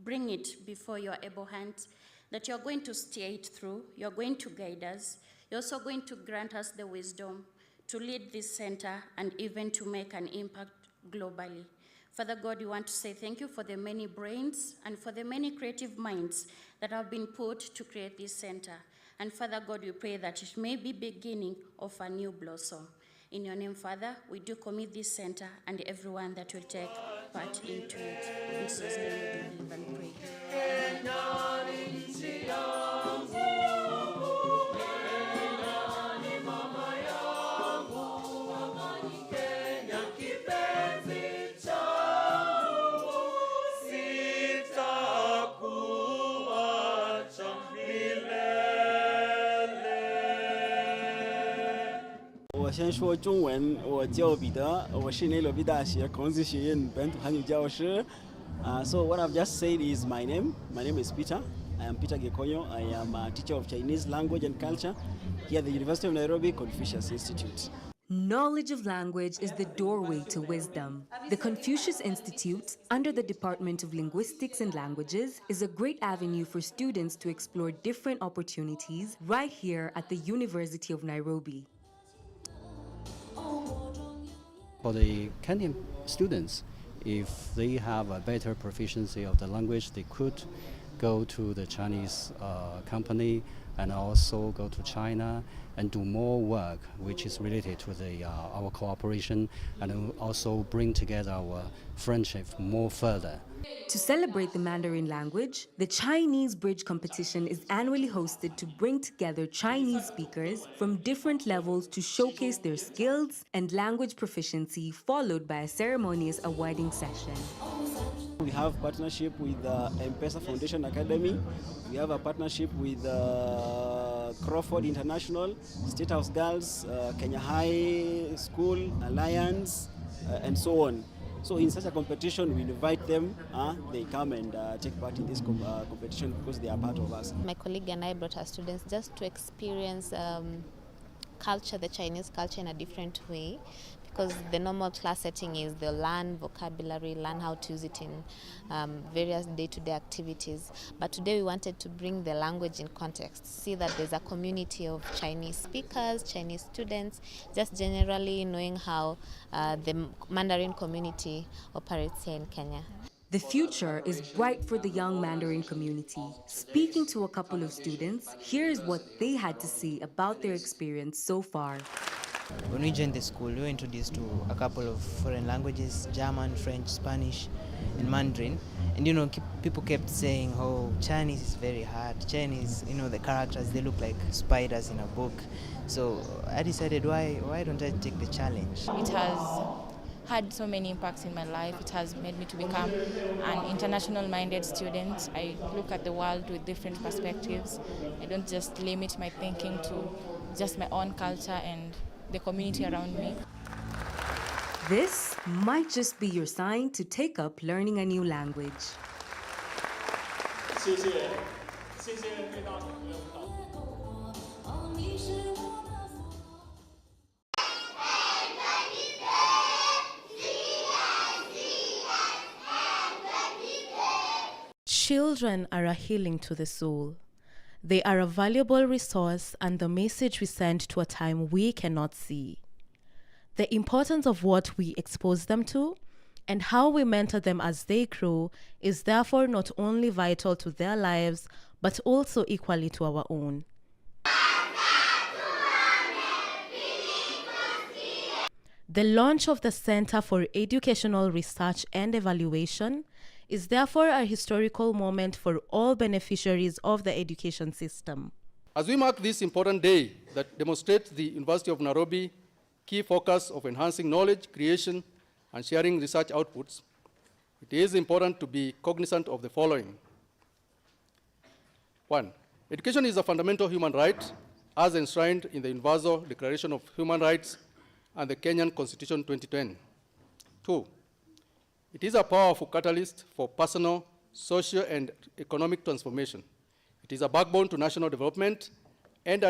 Speaker 4: bring it before your able hands, that you're going to steer it through, you're going to guide us, you're also going to grant us the wisdom to lead this center and even to make an impact globally. Father God, we want to say thank you for the many brains and for the many creative minds that have been put to create this center. And Father God, we pray that it may be beginning of a new blossom. In your name, Father, we do commit this center and everyone that will take part into it. In Jesus' name we believe and pray.
Speaker 5: 我先说中文，我叫彼得，我是内罗毕大学孔子学院本土汉语教师。So what I've just said is my name. My name is Peter. I am Peter Gekonyo. I am a teacher of Chinese language and culture here at the University of Nairobi Confucius Institute.
Speaker 6: Knowledge of language is the doorway to wisdom. The Confucius Institute, under the Department of Linguistics and Languages, is a great avenue for students to explore different opportunities right here at the University of Nairobi.
Speaker 7: For the Kenyan students, if they have a better proficiency of the language, they could go to the Chinese company and also go to China and do more work which is related to our cooperation, and also bring together our friendship more further.
Speaker 6: To celebrate the Mandarin language, the Chinese Bridge competition is annually hosted to bring together Chinese speakers from different levels to showcase their skills and language proficiency, followed by a ceremonious awarding session.
Speaker 5: We have partnership with M-Pesa Foundation Academy. We have a partnership with Crawford International, State House Girls, Kenya High School, Alliance, and so on. So in such a competition, we invite them, they come and take part in this competition because they are part of us.
Speaker 8: My colleague and I brought our students just to experience culture, the Chinese culture in a different way, because the normal class setting is they'll learn vocabulary, learn how to use it in various day-to-day activities. But today we wanted to bring the language in context, see that there's a community of Chinese speakers, Chinese students, just generally knowing how the Mandarin community operates here in Kenya.
Speaker 6: The future is bright for the young Mandarin community. Speaking to a couple of students, here's what they had to say about their experience so far.
Speaker 9: When we joined the school, we were introduced to a couple of foreign languages, German, French, Spanish, and Mandarin. And people kept saying, oh, Chinese is very hard. Chinese, the characters, they look like spiders in a book. So I decided, why don't I take the challenge?
Speaker 10: It has had so many impacts in my life. It has made me to become an international-minded student. I look at the world with different perspectives. I don't just limit my thinking to just my own culture and the community around me.
Speaker 6: This might just be your sign to take up learning a new language.
Speaker 11: Children are a healing to the soul. They are a valuable resource and the message we send to a time we cannot see. The importance of what we expose them to and how we mentor them as they grow is therefore not only vital to their lives, but also equally to our own. The launch of the Center for Educational Research and Evaluation is therefore a historical moment for all beneficiaries of the education system.
Speaker 12: As we mark this important day that demonstrates the University of Nairobi key focus of enhancing knowledge creation and sharing research outputs, it is important to be cognizant of the following. 1. Education is a fundamental human right as enshrined in the Universal Declaration of Human Rights and the Kenyan Constitution 2010. 2. It is a powerful catalyst for personal, social, and economic transformation. It is a backbone to national development and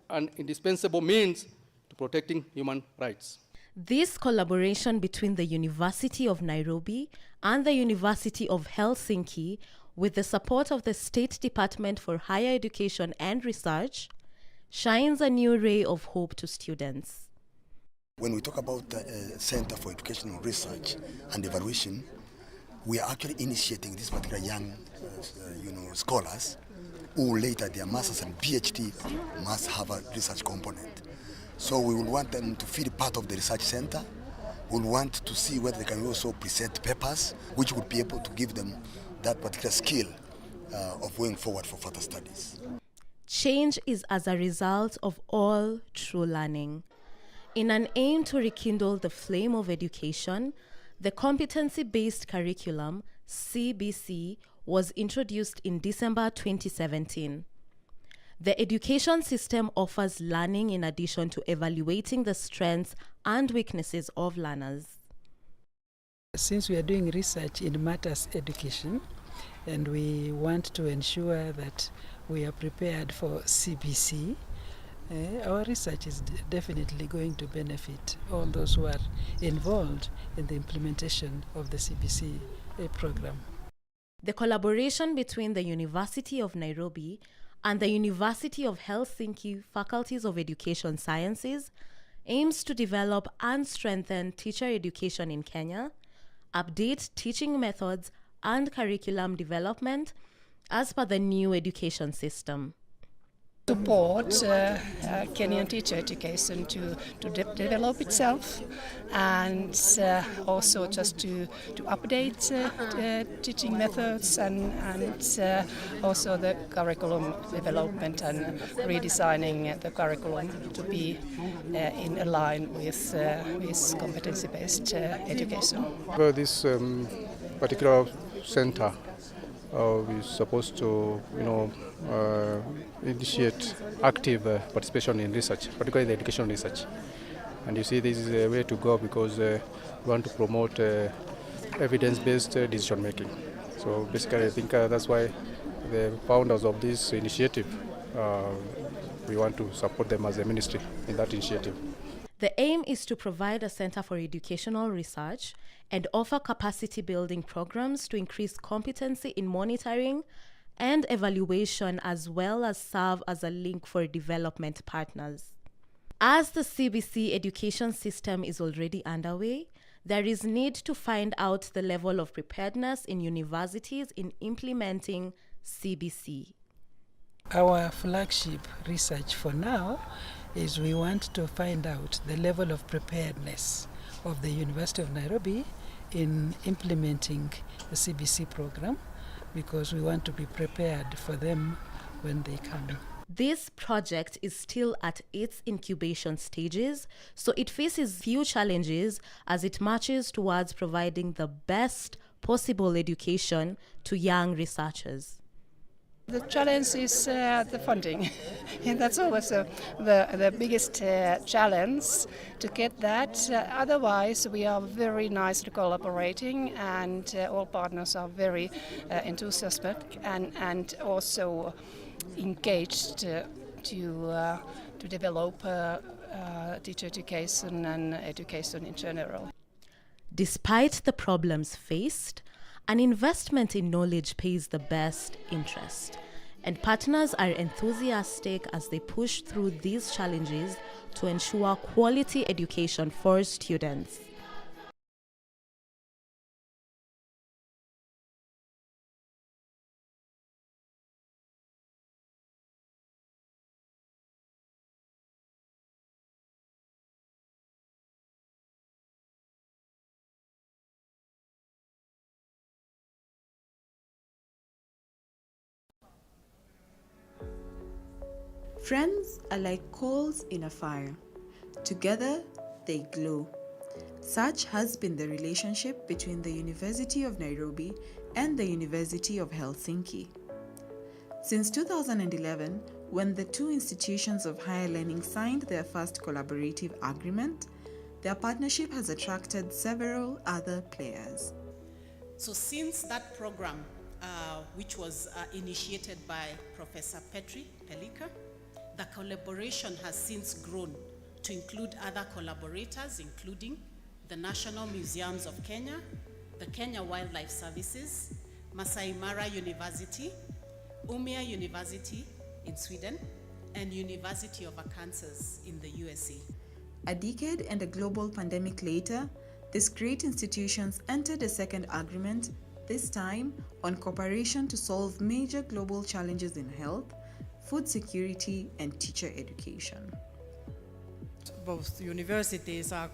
Speaker 12: an indispensable means to protecting human rights.
Speaker 11: This collaboration between the University of Nairobi and the University of Helsinki, with the support of the State Department for Higher Education and Research, shines a new ray of hope to students.
Speaker 13: When we talk about the Center for Educational Research and Evaluation, we are actually initiating these particular young scholars who later their masters and PhD must have a research component. So we will want them to feel part of the research center. We will want to see whether they can also present papers which would be able to give them that particular skill of going forward for further studies.
Speaker 11: Change is as a result of all true learning. In an aim to rekindle the flame of education, the competency-based curriculum, CBC, was introduced in December 2017. The education system offers learning in addition to evaluating the strengths and weaknesses of learners.
Speaker 14: Since we are doing research in matters education, and we want to ensure that we are prepared for CBC, our research is definitely going to benefit all those who are involved in the implementation of the CBC program.
Speaker 11: The collaboration between the University of Nairobi and the University of Helsinki Faculties of Education Sciences aims to develop and strengthen teacher education in Kenya, update teaching methods and curriculum development as per the new education system.
Speaker 15: Support Kenyan teacher education to develop itself, and also just to update teaching methods and also the curriculum development and redesigning the curriculum to be in line with competency-based education.
Speaker 12: Well, this particular center is supposed to, initiate active participation in research, particularly the education research. And you see, this is a way to go because we want to promote evidence-based decision making. So basically, I think that's why the founders of this initiative, we want to support them as a ministry in that initiative.
Speaker 11: The aim is to provide a center for educational research and offer capacity building programs to increase competency in monitoring and evaluation, as well as serve as a link for development partners. As the CBC education system is already underway, there is need to find out the level of preparedness in universities in implementing CBC.
Speaker 14: Our flagship research for now is we want to find out the level of preparedness of the University of Nairobi in implementing the CBC program, because we want to be prepared for them when they come.
Speaker 11: This project is still at its incubation stages, so it faces few challenges as it marches towards providing the best possible education to young researchers.
Speaker 15: The challenge is the funding. And that's always the biggest challenge to get that. Otherwise, we are very nicely collaborating, and all partners are very enthusiastic and also engaged to develop teacher education and education in general.
Speaker 11: Despite the problems faced, an investment in knowledge pays the best interest, and partners are enthusiastic as they push through these challenges to ensure quality education for students.
Speaker 16: Friends are like coals in a fire. Together, they glow. Such has been the relationship between the University of Nairobi and the University of Helsinki. Since 2011, when the two institutions of higher learning signed their first collaborative agreement, their partnership has attracted several other players.
Speaker 17: So since that program, which was initiated by Professor Petri Pelika, the collaboration has since grown to include other collaborators, including the National Museums of Kenya, the Kenya Wildlife Services, Masai Mara University, Umea University in Sweden, and University of Arkansas in the USA.
Speaker 16: A decade and a global pandemic later, these great institutions entered a second agreement, this time on cooperation to solve major global challenges in health, food security, and teacher education.
Speaker 18: Both universities are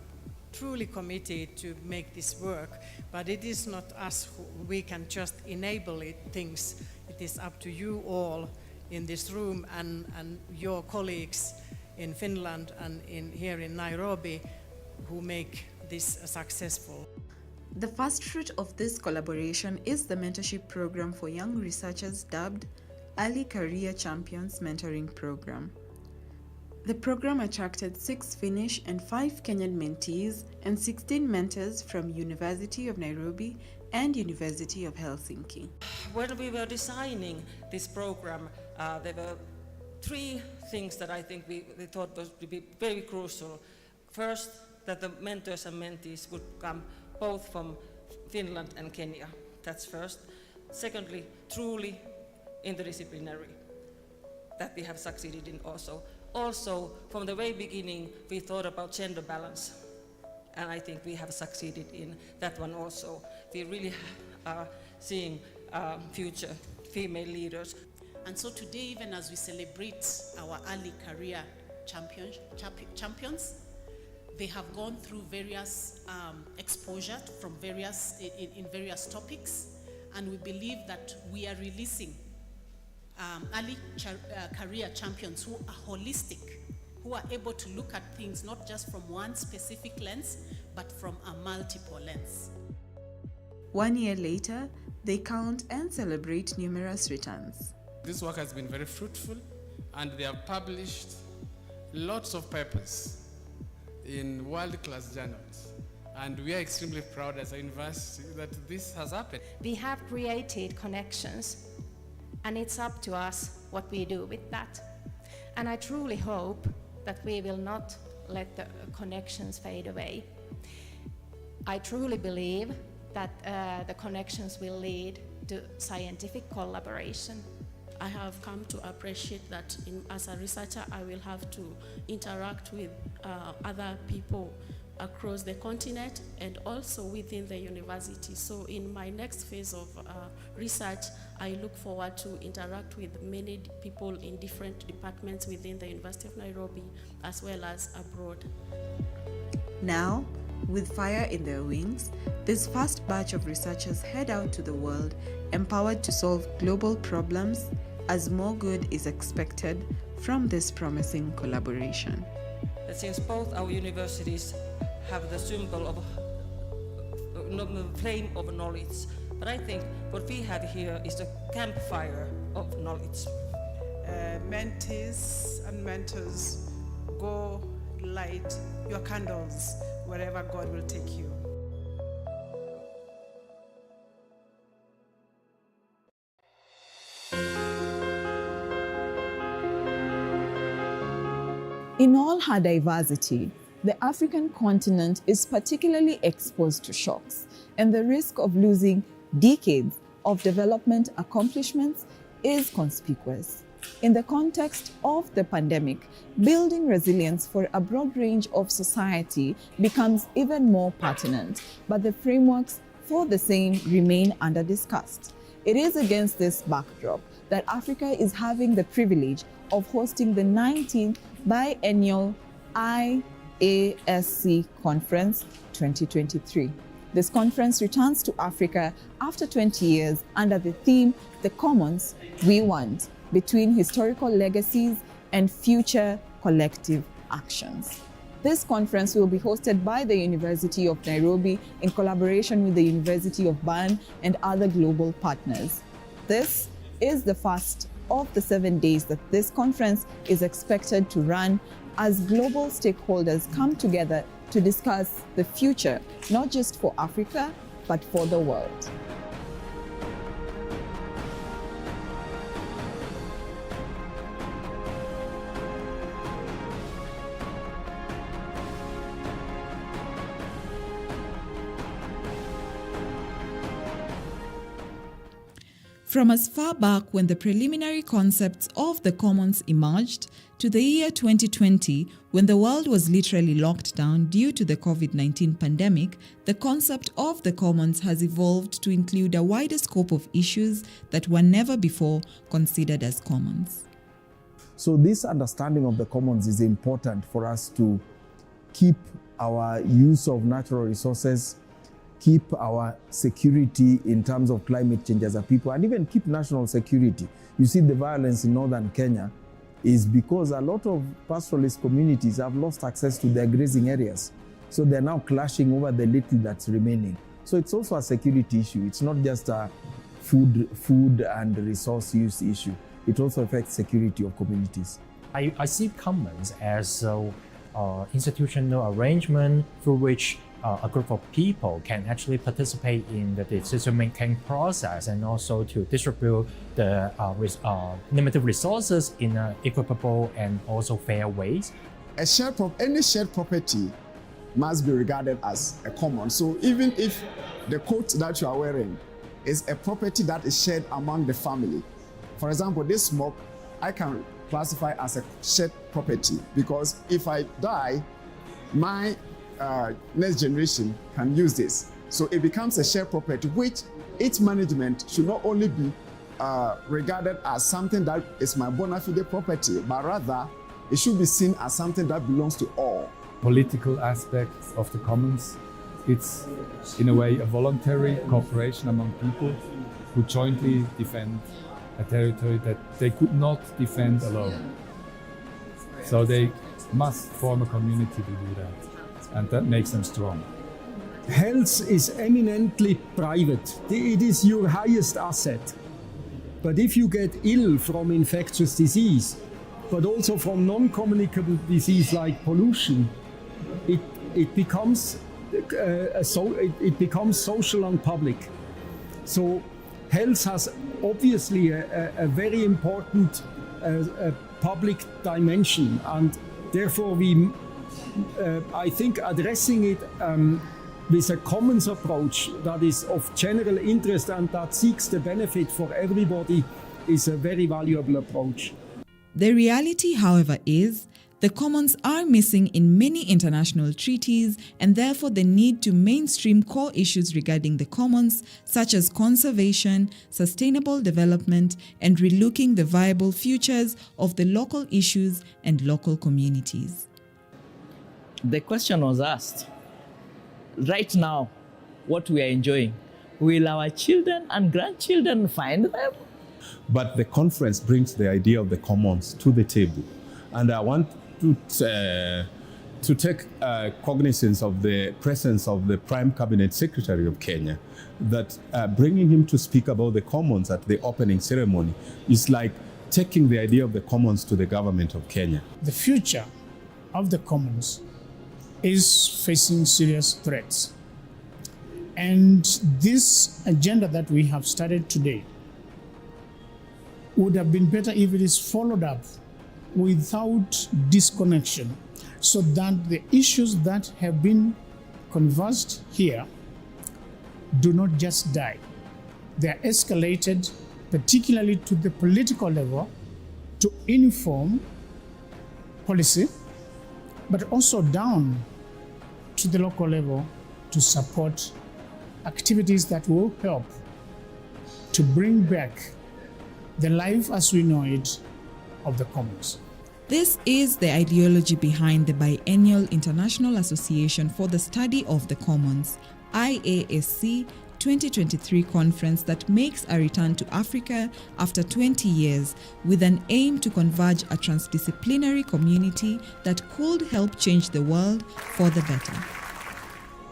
Speaker 18: truly committed to make this work, but it is not us who we can just enable things. It is up to you all in this room and your colleagues in Finland and here in Nairobi who make this successful.
Speaker 16: The first fruit of this collaboration is the mentorship program for young researchers dubbed Early Career Champions Mentoring Program. The program attracted 6 Finnish and 5 Kenyan mentees and 16 mentors from University of Nairobi and University of Helsinki.
Speaker 19: When we were designing this program, there were 3 things that I think we thought would be very crucial. First, that the mentors and mentees would come both from Finland and Kenya. That's first. Secondly, truly interdisciplinary, that we have succeeded in also. Also, from the very beginning, we thought about gender balance, and I think we have succeeded in that one also. We really are seeing future female leaders.
Speaker 17: And so today, even as we celebrate our early career champions, they have gone through various exposure from in various topics, and we believe that we are releasing early career champions who are holistic, who are able to look at things not just from one specific lens, but from a multiple lens.
Speaker 16: 1 year later, they count and celebrate numerous returns.
Speaker 20: This work has been very fruitful, and they have published lots of papers in world-class journals. And we are extremely proud as a university that this has happened.
Speaker 21: We have created connections, and it's up to us what we do with that. And I truly hope that we will not let the connections fade away. I truly believe that the connections will lead to scientific collaboration.
Speaker 22: I have come to appreciate that as a researcher, I will have to interact with other people across the continent and also within the university. So in my next phase of research, I look forward to interact with many people in different departments within the University of Nairobi as well as abroad.
Speaker 16: Now, with fire in their wings, this first batch of researchers head out to the world, empowered to solve global problems, as more good is expected from this promising collaboration.
Speaker 19: Since both our universities have the symbol of flame of knowledge, but I think what we have here is a campfire of knowledge.
Speaker 23: Mentees and mentors, go light your candles wherever God will take you.
Speaker 24: In all her diversity, the African continent is particularly exposed to shocks, and the risk of losing decades of development accomplishments is conspicuous. In the context of the pandemic, building resilience for a broad range of society becomes even more pertinent, but the frameworks for the same remain under discussed. It is against this backdrop that Africa is having the privilege of hosting the 19th biennial IASC Conference 2023. This conference returns to Africa after 20 years under the theme, The Commons We Want, between historical legacies and future collective actions. This conference will be hosted by the University of Nairobi in collaboration with the University of Bern and other global partners. This is the first of the 7 days that this conference is expected to run as global stakeholders come together to discuss the future, not just for Africa, but for the world.
Speaker 25: From as far back when the preliminary concepts of the commons emerged, to the year 2020, when the world was literally locked down due to the COVID-19 pandemic, the concept of the commons has evolved to include a wider scope of issues that were never before considered as commons.
Speaker 26: So this understanding of the commons is important for us to keep our use of natural resources, keep our security in terms of climate change as a people, and even keep national security. You see, the violence in northern Kenya is because a lot of pastoralist communities have lost access to their grazing areas. So they're now clashing over the little that's remaining. So it's also a security issue. It's not just a food and resource use issue. It also affects security of communities.
Speaker 27: I see commons as an institutional arrangement through which a group of people can actually participate in the decision-making process and also to distribute the limited resources in equitable and also fair ways.
Speaker 28: Any shared property must be regarded as a common. So even if the coat that you are wearing is a property that is shared among the family, for example, this smoke, I can classify as a shared property because if I die, my next generation can use this. So it becomes a shared property, which its management should not only be regarded as something that is my bona fide property, but rather it should be seen as something that belongs to all.
Speaker 1: Political aspects of the commons. It's, in a way, a voluntary cooperation among people who jointly defend a territory that they could not defend alone. So they must form a community to do that, and that makes them strong.
Speaker 2: Health is eminently private. It is your highest asset. But if you get ill from infectious disease, but also from non-communicable disease like pollution, it becomes social and public. So health has obviously a very important public dimension, and therefore I think addressing it with a commons approach that is of general interest and that seeks the benefit for everybody is a very valuable approach.
Speaker 25: The reality, however, is the commons are missing in many international treaties, and therefore the need to mainstream core issues regarding the commons, such as conservation, sustainable development, and relooking the viable futures of the local issues and local communities.
Speaker 3: The question was asked, right now, what we are enjoying, will our children and grandchildren find them?
Speaker 4: But the conference brings the idea of the commons to the table. And I want to take cognizance of the presence of the Prime Cabinet Secretary of Kenya, that bringing him to speak about the commons at the opening ceremony is like taking the idea of the commons to the government of Kenya.
Speaker 5: The future of the commons is facing serious threats. And this agenda that we have started today would have been better if it is followed up without disconnection, so that the issues that have been conversed here do not just die. They are escalated, particularly to the political level, to inform policy, but also down to the local level to support activities that will help to bring back the life as we know it of the commons.
Speaker 25: This is the ideology behind the biennial International Association for the Study of the Commons, IASC 2023 conference that makes a return to Africa after 20 years with an aim to converge a transdisciplinary community that could help change the world for the better.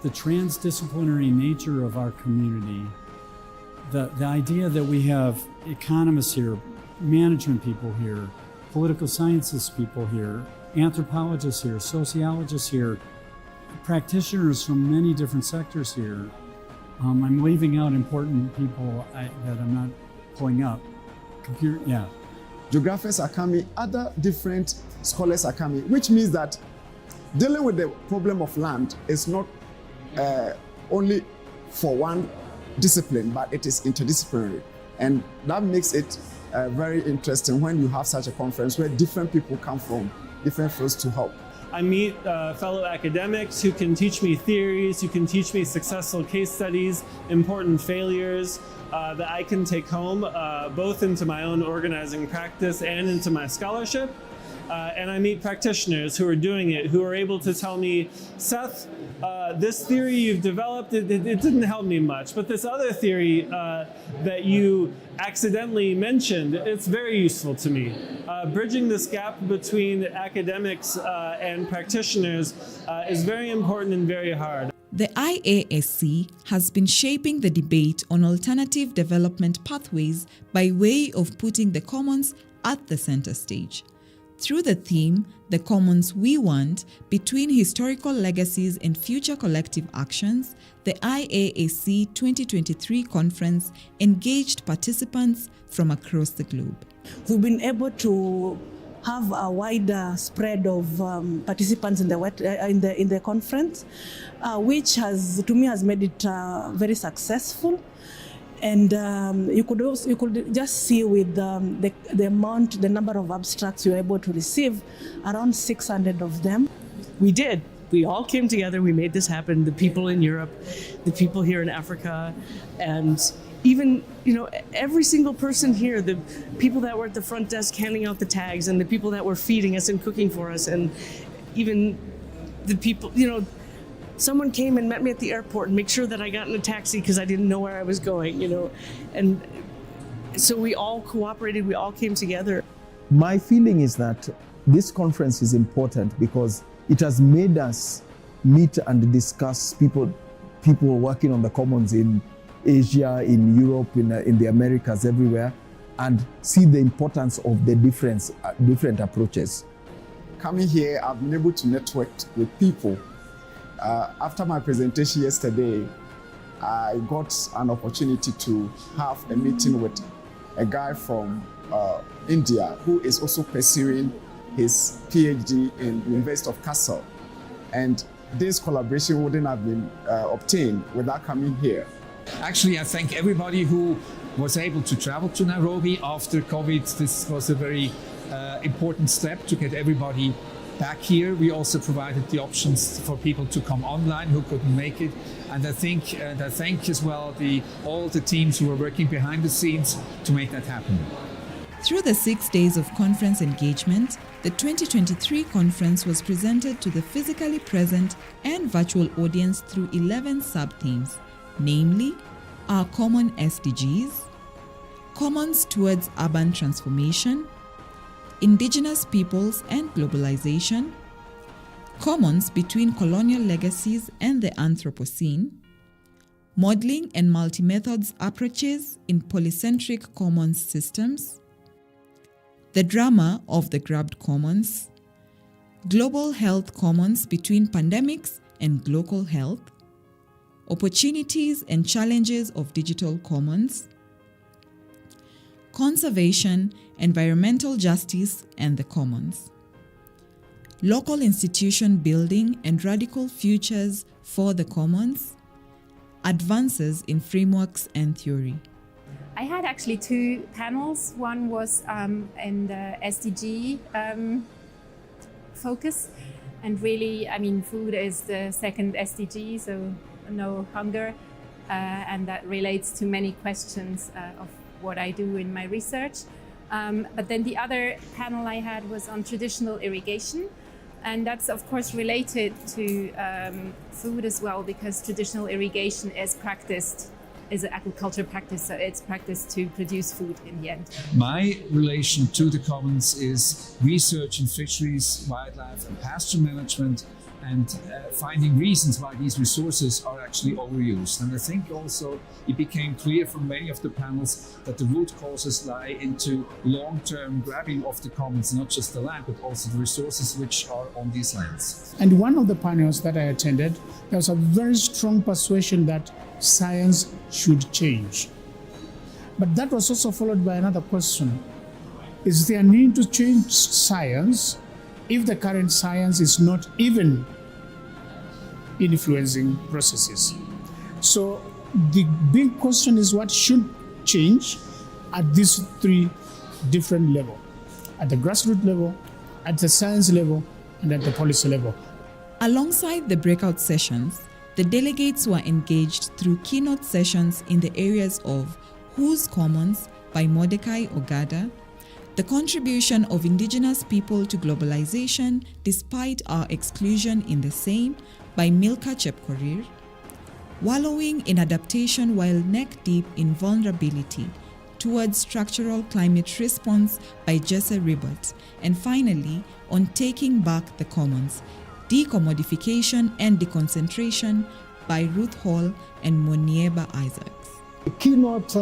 Speaker 7: The transdisciplinary nature of our community, the idea that we have economists here, management people here, political sciences people here, anthropologists here, sociologists here, practitioners from many different sectors here. I'm leaving out important people that I'm not pulling up.
Speaker 28: Geographers are coming, other different scholars are coming, which means that dealing with the problem of land is not only for one discipline, but it is interdisciplinary. And that makes it very interesting when you have such a conference where different people come from different fields to help.
Speaker 8: I meet fellow academics who can teach me theories, who can teach me successful case studies, important failures that I can take home, both into my own organizing practice and into my scholarship. And I meet practitioners who are doing it, who are able to tell me, Seth, this theory you've developed, it didn't help me much, but this other theory that you accidentally mentioned, it's very useful to me. Bridging this gap between academics and practitioners is very important and very hard.
Speaker 25: The IASC has been shaping the debate on alternative development pathways by way of putting the commons at the center stage. Through the theme, The Commons We Want, Between Historical Legacies and Future Collective Actions, the IASC 2023 conference engaged participants from across the globe.
Speaker 9: We've been able to have a wider spread of participants in the conference, which has, to me, has made it very successful. And you could just see with the number of abstracts you were able to receive, around 600 of them.
Speaker 29: We did. We all came together. We made this happen. The people in Europe, the people here in Africa, and even, every single person here, the people that were at the front desk handing out the tags and the people that were feeding us and cooking for us, and even the people, someone came and met me at the airport and made sure that I got in a taxi because I didn't know where I was going, and so we all cooperated, we all came together.
Speaker 26: My feeling is that this conference is important because it has made us meet and discuss people working on the commons in Asia, in Europe, in the Americas, everywhere, and see the importance of the different approaches.
Speaker 28: Coming here, I've been able to network with people. After my presentation yesterday, I got an opportunity to have a meeting with a guy from India who is also pursuing his PhD in the University of Kassel. And this collaboration wouldn't have been obtained without coming here.
Speaker 1: Actually, I thank everybody who was able to travel to Nairobi after COVID. This was a very important step to get everybody back here. We also provided the options for people to come online who couldn't make it. And I thank as well all the teams who were working behind the scenes to make that happen.
Speaker 25: Through the 6 days of conference engagement, the 2023 conference was presented to the physically present and virtual audience through 11 sub-themes, namely, our common SDGs, commons towards urban transformation, indigenous peoples and globalization, commons between colonial legacies and the Anthropocene, modeling and multi-methods approaches in polycentric commons systems, the drama of the grabbed commons, global health commons between pandemics and local health, opportunities and challenges of digital commons, conservation, environmental justice and the commons, local institution building and radical futures for the commons, advances in frameworks and theory.
Speaker 21: I had actually two panels. One was in the SDG focus, and really, food is the second SDG, so no hunger, and that relates to many questions of what I do in my research. But then the other panel I had was on traditional irrigation, and that's of course related to food as well, because traditional irrigation is an agriculture practice, so it's practiced to produce food in the end.
Speaker 1: My relation to the commons is research in fisheries, wildlife and pasture management, and finding reasons why these resources are actually overused. And I think also it became clear from many of the panels that the root causes lie into long-term grabbing of the commons, not just the land, but also the resources which are on these lands.
Speaker 5: And one of the panels that I attended, there was a very strong persuasion that science should change. But that was also followed by another question. Is there a need to change science if the current science is not even influencing processes? So the big question is what should change at these three different levels: at the grassroots level, at the science level, and at the policy level.
Speaker 25: Alongside the breakout sessions, the delegates were engaged through keynote sessions in the areas of Whose Commons by Mordecai Ogada, the contribution of indigenous people to globalization despite our exclusion in the same by Milka Chepkorir, wallowing in adaptation while neck-deep in vulnerability towards structural climate response by Jesse Ribot, and finally, on taking back the commons, decommodification and deconcentration by Ruth Hall and Monieba Isaacs.
Speaker 6: The keynote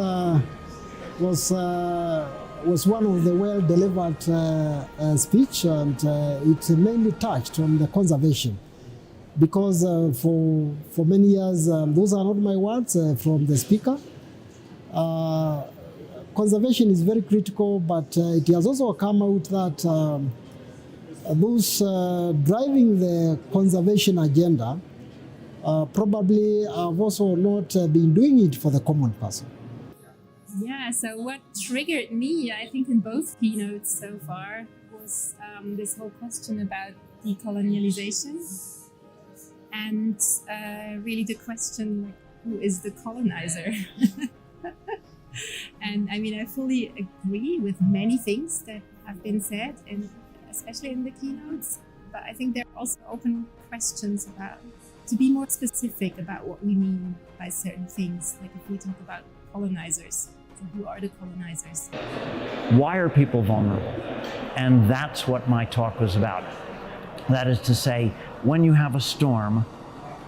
Speaker 6: was one of the well-delivered speech, and it mainly touched on the conservation, because for many years, those are not my words, from the speaker. Conservation is very critical, but it has also come out that those driving the conservation agenda probably have also not been doing it for the common person.
Speaker 21: Yeah, so what triggered me, I think, in both keynotes so far was this whole question about decolonialization, and really the question, who is the colonizer?
Speaker 10: And I mean, I fully agree with many things that have been said, and especially in the keynotes. But I think there are also open questions about, to be more specific about what we mean by certain things. Like if we talk about colonizers, so who are the colonizers?
Speaker 11: Why are people vulnerable? And that's what my talk was about. That is to say, when you have a storm,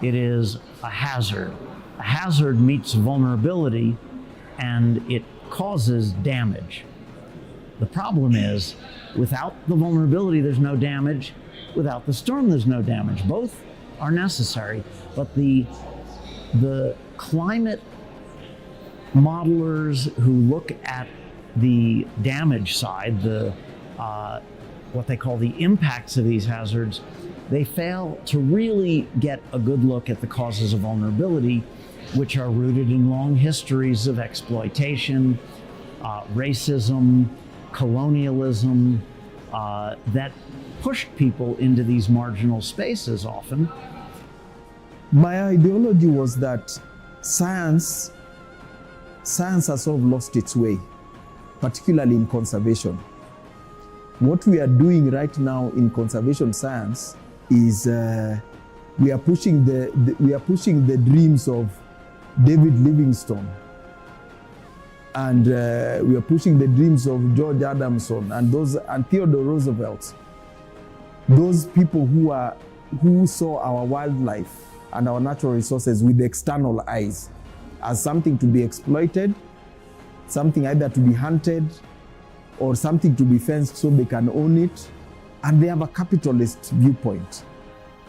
Speaker 11: it is a hazard. A hazard meets vulnerability, and it causes damage. The problem is, without the vulnerability, there's no damage. Without the storm, there's no damage. Both are necessary, but the climate modelers who look at the damage side, what they call the impacts of these hazards, they fail to really get a good look at the causes of vulnerability, which are rooted in long histories of exploitation, racism, colonialism, that pushed people into these marginal spaces often.
Speaker 26: My ideology was that science has sort of lost its way, particularly in conservation. What we are doing right now in conservation science is we are pushing the dreams of David Livingstone, and we are pushing the dreams of George Adamson and Theodore Roosevelt. Those people who saw our wildlife and our natural resources with external eyes as something to be exploited, something either to be hunted or something to be fenced so they can own it, and they have a capitalist viewpoint.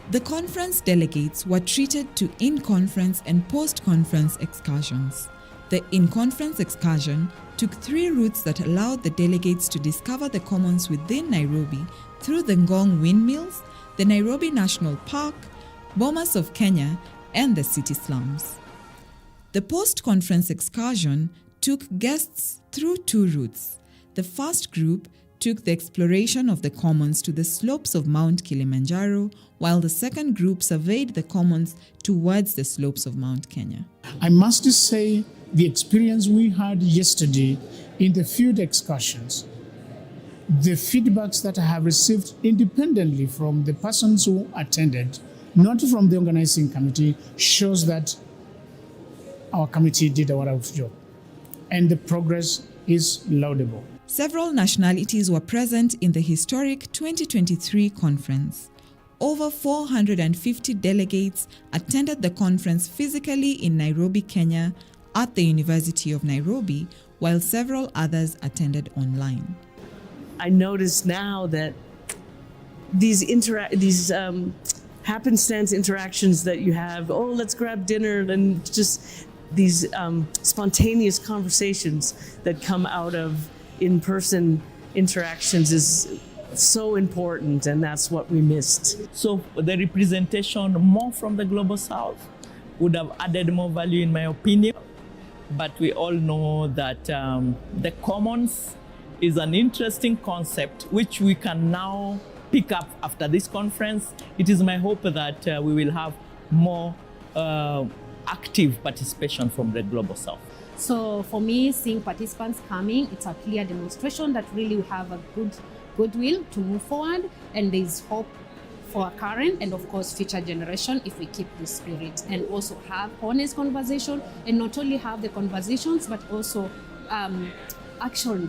Speaker 25: The conference delegates were treated to in-conference and post-conference excursions. The in-conference excursion took 3 routes that allowed the delegates to discover the commons within Nairobi through the Ngong windmills, the Nairobi National Park, Bomas of Kenya, and the city slums. The post-conference excursion took guests through 2 routes. The first group took the exploration of the commons to the slopes of Mount Kilimanjaro, while the second group surveyed the commons towards the slopes of Mount Kenya.
Speaker 5: I must say, the experience we had yesterday in the field excursions, the feedbacks that I have received independently from the persons who attended, not from the organizing committee, shows that our committee did a wonderful job, and the progress is laudable.
Speaker 25: Several nationalities were present in the historic 2023 conference. Over 450 delegates attended the conference physically in Nairobi, Kenya, at the University of Nairobi, while several others attended online.
Speaker 29: I notice now that these happenstance interactions that you have, oh, let's grab dinner, and just these spontaneous conversations that come out of in-person interactions is so important, and that's what we missed.
Speaker 3: So the representation more from the Global South would have added more value in my opinion. But we all know that the commons is an interesting concept which we can now pick up after this conference. It is my hope that we will have more active participation from the Global South.
Speaker 12: So for me, seeing participants coming, it's a clear demonstration that really we have a goodwill to move forward, and there's hope for our current and of course future generation if we keep this spirit and also have honest conversation, and not only have the conversations but also action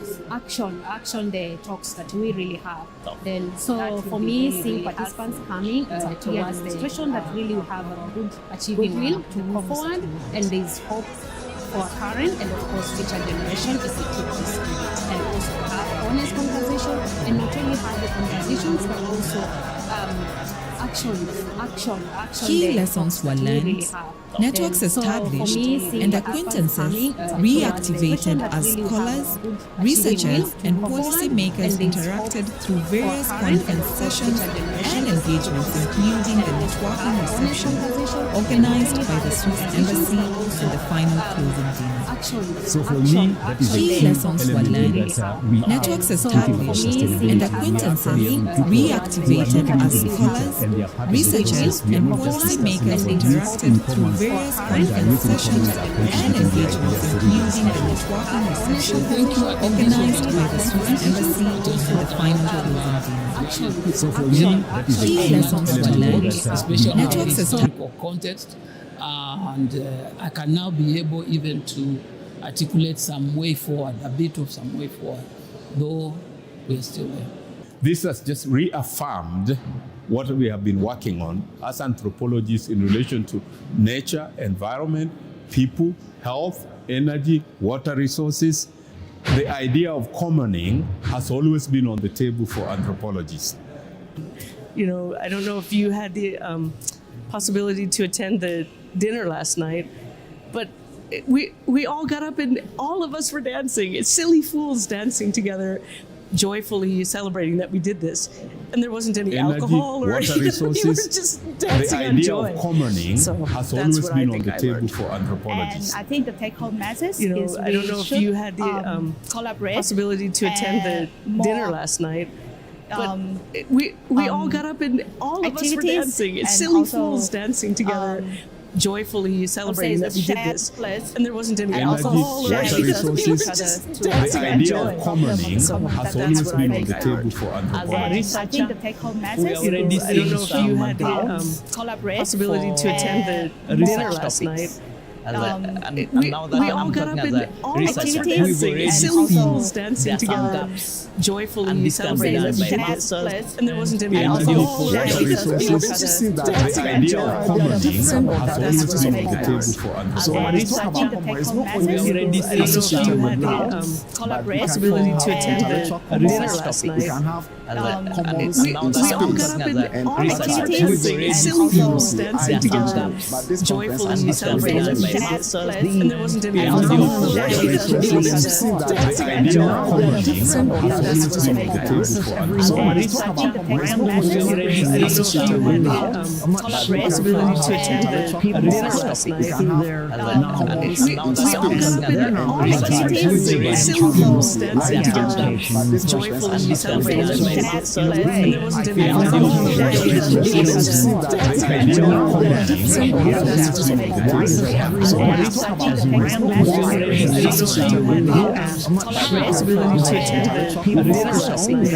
Speaker 12: the talks that we really have. Then so for me, seeing participants coming, it's a clear demonstration that really we have a goodwill to move forward, and there's hope for our current and of course future generation if we keep this spirit and also have honest conversation, and not only have the conversations but also action.
Speaker 25: Key lessons were learned, networks established, and acquaintances reactivated as scholars, researchers, and policymakers interacted through various conference sessions and engagements, including the networking reception organized by the Swiss Embassy and the final closing dinner.
Speaker 13: So for me, that is
Speaker 25: key lessons were learned, networks established, and acquaintances reactivated as scholars, researchers, and policymakers interacted through various conference sessions and engagements, including the networking reception organized by the Swiss Embassy and the final closing.
Speaker 13: So for me, that is
Speaker 25: Key lessons were learned.
Speaker 13: especially
Speaker 25: Network
Speaker 13: in
Speaker 25: system.
Speaker 13: historical context, and I can now be able even to articulate some way forward, a bit of some way forward, though we're still there.
Speaker 4: This has just reaffirmed what we have been working on as anthropologists in relation to nature, environment, people, health, energy, water resources. The idea of commoning has always been on the table for anthropologists.
Speaker 29: You know, I don't know if you had the possibility to attend the dinner last night, but we all got up and all of us were dancing. It's silly fools dancing together, joyfully celebrating that we did this. And there wasn't any
Speaker 4: Energy,
Speaker 29: alcohol or
Speaker 4: water
Speaker 29: anything.
Speaker 4: resources.
Speaker 29: We were just dancing
Speaker 4: The
Speaker 29: on
Speaker 4: idea
Speaker 29: joy.
Speaker 4: of commoning
Speaker 29: So
Speaker 4: has
Speaker 29: that's
Speaker 4: always
Speaker 29: what
Speaker 4: been
Speaker 29: I
Speaker 4: on
Speaker 29: think
Speaker 4: the
Speaker 29: I
Speaker 4: table
Speaker 29: learned.
Speaker 4: for anthropologists.
Speaker 14: And I think the take-home message
Speaker 29: You know,
Speaker 14: is
Speaker 29: I don't know if you had the
Speaker 14: collaborate
Speaker 29: possibility to attend the
Speaker 14: more,
Speaker 29: dinner last night, but we all got up and all of us were
Speaker 14: activities
Speaker 29: dancing. It's
Speaker 14: and
Speaker 29: silly
Speaker 14: also,
Speaker 29: fools dancing together, joyfully celebrating that we did this. And there wasn't any
Speaker 4: Energy,
Speaker 29: alcohol or
Speaker 4: water
Speaker 29: anything. We were
Speaker 4: resources.
Speaker 29: just
Speaker 4: The
Speaker 29: dancing on
Speaker 4: idea
Speaker 29: joy.
Speaker 4: of commoning
Speaker 29: So
Speaker 4: has
Speaker 29: that's
Speaker 4: always
Speaker 29: what I
Speaker 4: been on
Speaker 29: think
Speaker 4: the
Speaker 29: I
Speaker 4: table
Speaker 29: learned.
Speaker 4: for
Speaker 14: As a
Speaker 4: anthropologists.
Speaker 14: researcher, I think the take-home message
Speaker 29: I don't know if you had the
Speaker 14: collaborate
Speaker 29: possibility to attend the dinner last night. We all got up and all of us were dancing. It's silly fools dancing together, joyfully celebrating that we did this. And there wasn't any alcohol or anything. We were just dancing on
Speaker 4: idea of
Speaker 29: joy.
Speaker 4: commoning has
Speaker 29: So
Speaker 4: always
Speaker 29: that's
Speaker 4: been
Speaker 29: what
Speaker 4: on
Speaker 29: I
Speaker 4: the
Speaker 29: think I
Speaker 4: table
Speaker 29: learned.
Speaker 4: for
Speaker 14: As a
Speaker 4: anthropologists.
Speaker 14: researcher, I think the take-home message
Speaker 29: I don't know if you had the
Speaker 14: collaborate
Speaker 29: possibility to attend the dinner
Speaker 28: Commons.
Speaker 29: last
Speaker 28: We
Speaker 29: night.
Speaker 28: can have commons
Speaker 29: We
Speaker 28: in
Speaker 29: all
Speaker 28: space.
Speaker 29: got up and all of us were dancing. It's silly
Speaker 28: also
Speaker 29: fools dancing together,
Speaker 28: but this
Speaker 29: joyfully
Speaker 28: conference
Speaker 29: celebrating that we did this. And there wasn't any alcohol or anything. We were just dancing on
Speaker 4: idea
Speaker 29: joy.
Speaker 4: of commoning
Speaker 29: So
Speaker 4: has
Speaker 29: that's
Speaker 4: always
Speaker 29: what I
Speaker 4: been on
Speaker 29: think
Speaker 4: the
Speaker 29: I
Speaker 4: table
Speaker 29: learned.
Speaker 4: for
Speaker 14: As a
Speaker 4: anthropologists.
Speaker 14: researcher, I think the take-home message
Speaker 29: I don't know if you had the possibility to attend the dinner last night. We all got up and all of us were dancing. It's silly fools dancing together, joyfully celebrating that we did this. And there wasn't any alcohol or anything. We were just dancing on joy. So that's what I think I learned. Possibility to attend the dinner last night.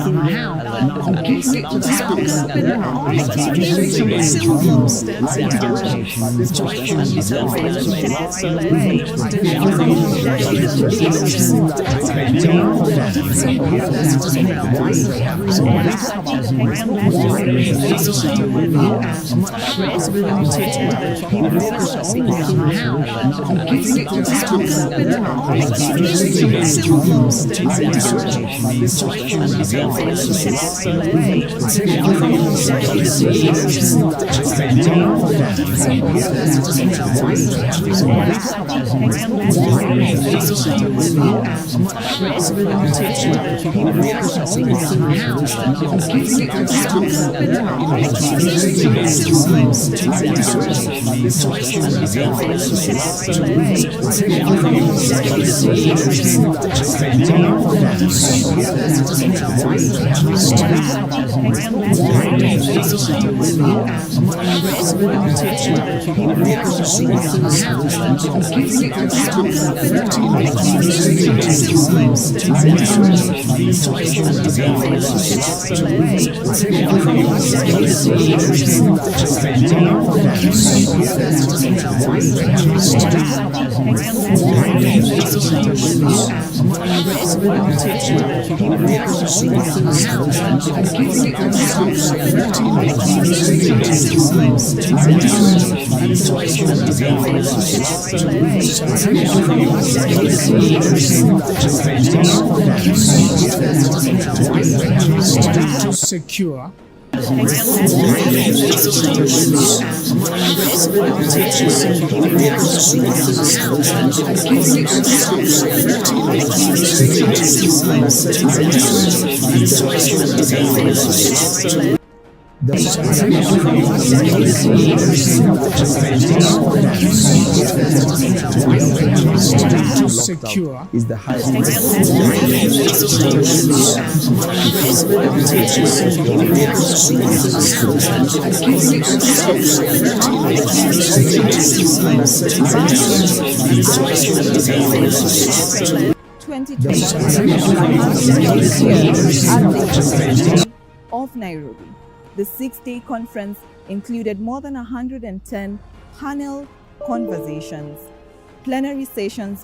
Speaker 29: We all got up and all of us were dancing. It's silly fools dancing together, joyfully celebrating that we did this. And there wasn't any alcohol or anything. We were just dancing on joy. So that's what I think I learned. Possibility to attend the dinner last night. We all got up and all of us were dancing. It's silly fools dancing together, joyfully celebrating that we did this. And there wasn't any alcohol or anything. We were just dancing on joy. So that's what I think I possibility to attend the dinner last night. We all got up and all of us were dancing. It's silly fools dancing together, joyfully celebrating that we did this. And there wasn't any alcohol or anything. We were just dancing on joy. So that's what I think possibility to attend the dinner last night. We all got up and all of us were dancing. It's silly fools dancing together, joyfully celebrating that we did this. And there wasn't any alcohol or anything. We were just dancing
Speaker 5: to secure to secure
Speaker 26: is the highest.
Speaker 15: Of Nairobi. The 6-day conference included more than 110 panel conversations, plenary sessions